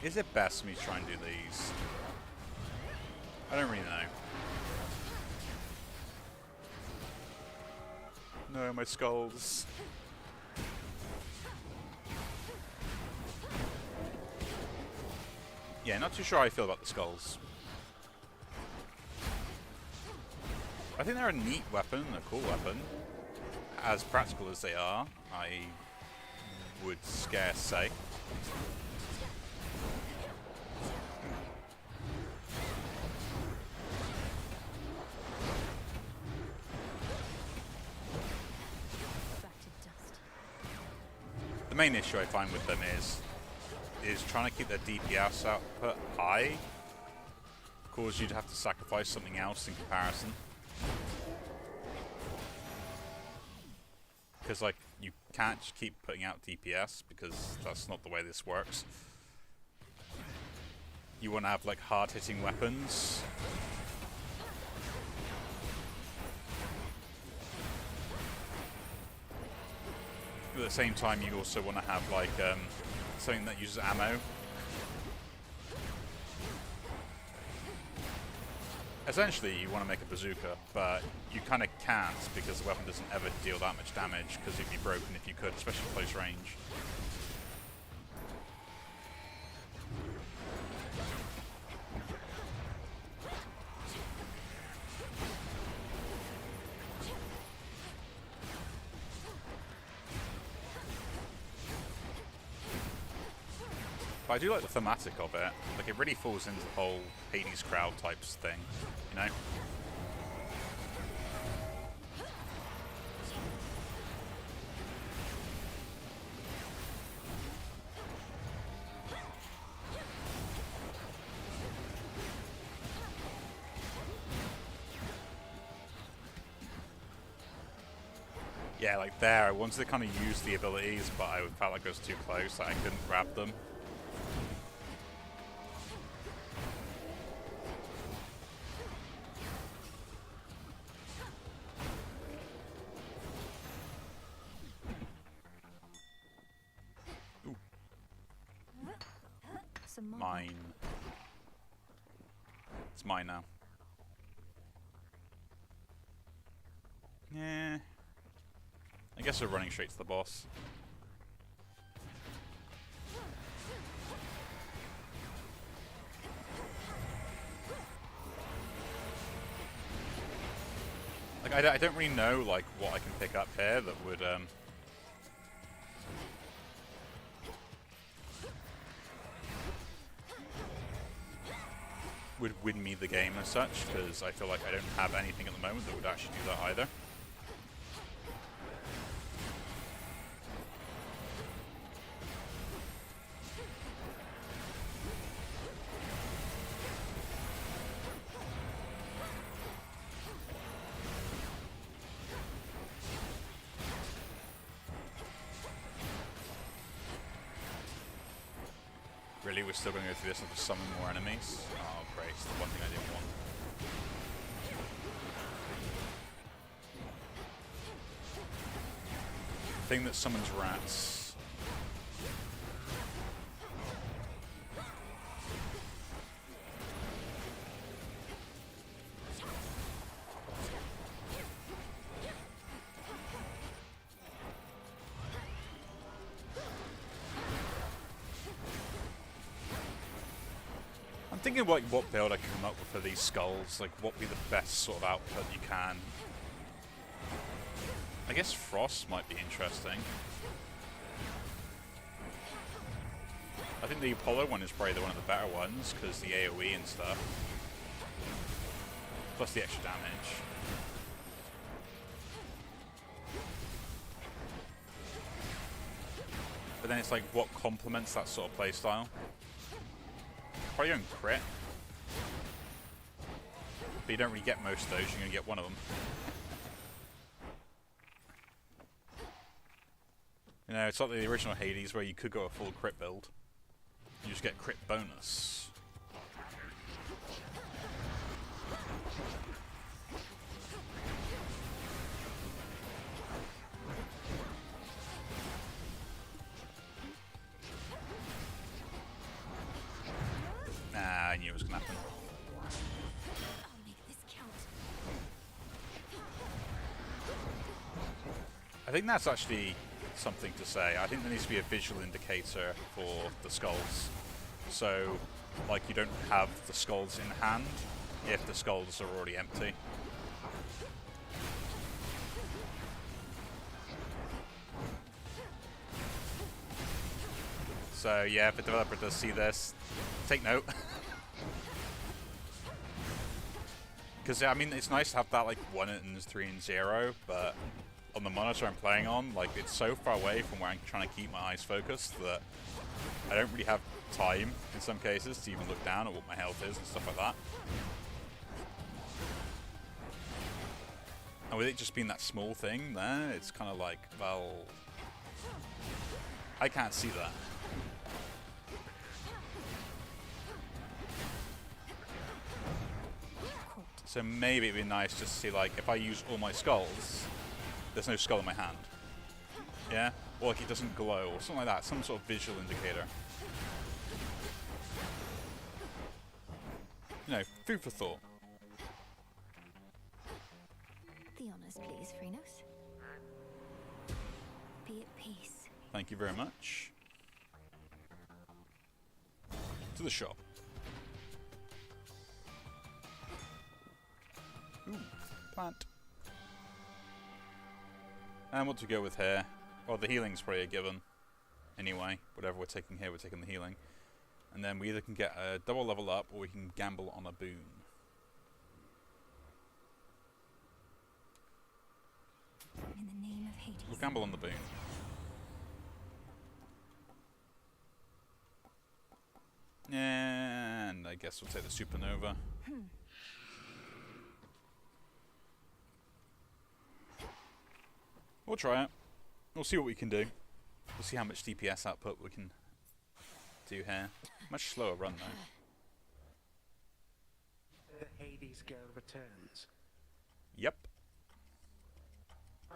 Is it best me try and do these? I don't really know. No, my skulls. Yeah, not too sure how I feel about the skulls. I think they're a neat weapon, a cool weapon. As practical as they are, I would scarce say. The main issue I find with them is trying to keep their DPS output high causes you to have to sacrifice something else in comparison. Because, like, you can't just keep putting out DPS because that's not the way this works. You want to have, like, hard-hitting weapons. But at the same time, you also want to have, like, something that uses ammo. Essentially, you want to make a bazooka, but you kind of can't because the weapon doesn't ever deal that much damage because it'd be broken if you could, especially at close range. But I do like the thematic of it. Like, it really falls into the whole Hades crowd types thing, you know? Yeah, like there, I wanted to kind of use the abilities, but I felt like I was too close, that I couldn't grab them. Mine. It's mine now. Yeah. I guess we're running straight to the boss. Like, I don't really know, like, what I can pick up here that would win me the game as such, because I feel like I don't have anything at the moment that would actually do that either. Really, we're still going to go through this and just summon more enemies? Oh, great. It's the one thing I didn't want. Thing that summons rats. thinking about what build I can come up with for these skulls, like what would be the best sort of output you can. I guess Frost might be interesting. I think the Apollo one is probably one of the better ones, because the AoE and stuff. Plus the extra damage. But then it's like, what complements that sort of playstyle? Probably your own crit. But you don't really get most of those, you're going to get one of them. You know, it's like the original Hades where you could go a full crit build. You just get crit bonus. Nah, I knew it was gonna happen. I'll make this count. I think that's actually something to say. I think there needs to be a visual indicator for the skulls. So, like, you don't have the skulls in hand if the skulls are already empty. So, yeah, if a developer does see this, take note. Because, I mean, it's nice to have that, like, 1 and 3 and 0, but on the monitor I'm playing on, like, it's so far away from where I'm trying to keep my eyes focused that I don't really have time, in some cases, to even look down at what my health is and stuff like that. And with it just being that small thing there, it's kind of like, well, I can't see that. So maybe it'd be nice just to see, like, if I use all my skulls, there's no skull in my hand. Yeah? Or like it doesn't glow, or something like that. Some sort of visual indicator. You know, food for thought. The honors, please, Phrenos. Be at peace. Thank you very much. To the shop. Ooh, plant. And what to go with here? Well, the healing's probably a given. Anyway, whatever we're taking here, we're taking the healing. And then we either can get a double level up, or we can gamble on a boon. In the name of Hades. We'll gamble on the boon. And I guess we'll take the supernova. We'll try it. We'll see what we can do. We'll see how much DPS output we can do here. Much slower run though. The Hades girl returns. Yep.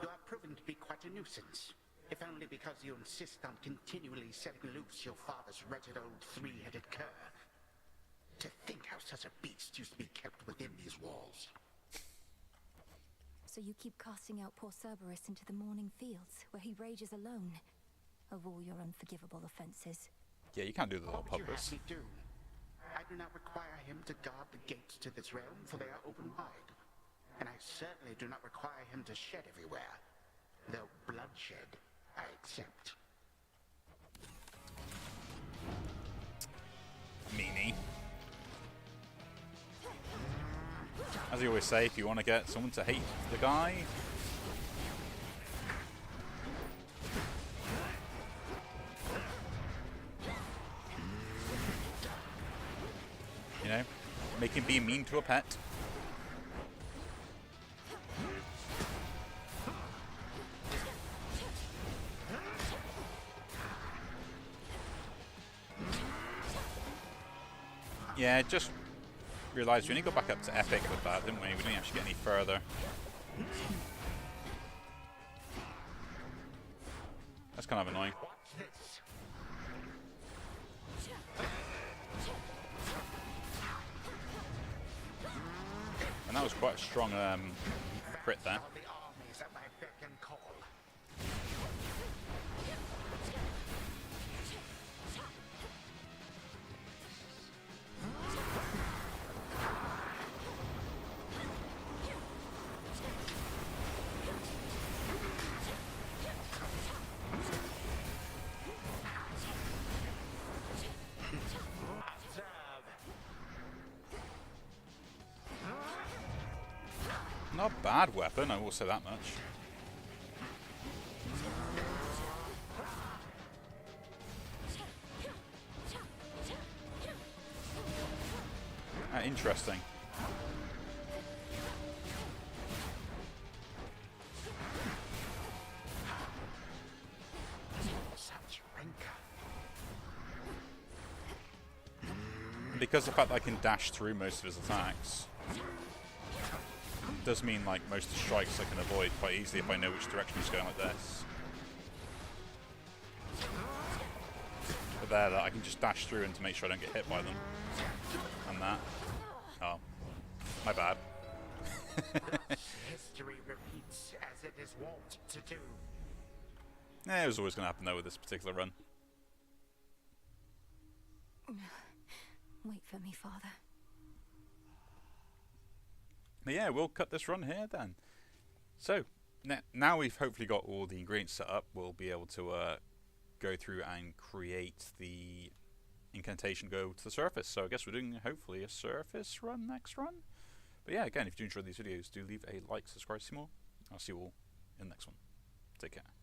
You are proven to be quite a nuisance. If only because you insist on continually setting loose your father's wretched old three-headed cur. To think how such a beast used to be kept within these walls. So you keep casting out poor Cerberus into the morning fields, where he rages alone, of all your unforgivable offenses. Yeah, you can't do that on What would you purpose. have me do? I do not require him to guard the gates to this realm, for they are open wide. And I certainly do not require him to shed everywhere. Though bloodshed, I accept. Meanie. As you always say, if you want to get someone to hate the guy, you know, make him be mean to a pet. Yeah, just realised we only got back up to epic with that, didn't we? We didn't actually get any further. That's kind of annoying. And that was quite a strong crit there. Not a bad weapon, I will say that much. Interesting. And because the fact that I can dash through most of his attacks does mean like most of the strikes I can avoid quite easily if I know which direction he's going like this. But there, that I can just dash through and to make sure I don't get hit by them. And that. Oh. My bad. History repeats as it is wont to do. Yeah, it was always going to happen though with this particular run. Wait for me, Father. But yeah, we'll cut this run here then. So, now we've hopefully got all the ingredients set up, we'll be able to go through and create the incantation, go to the surface. So I guess we're doing hopefully a surface run next run. But yeah, again, if you enjoyed these videos, do leave a like, subscribe to see more. I'll see you all in the next one. Take care.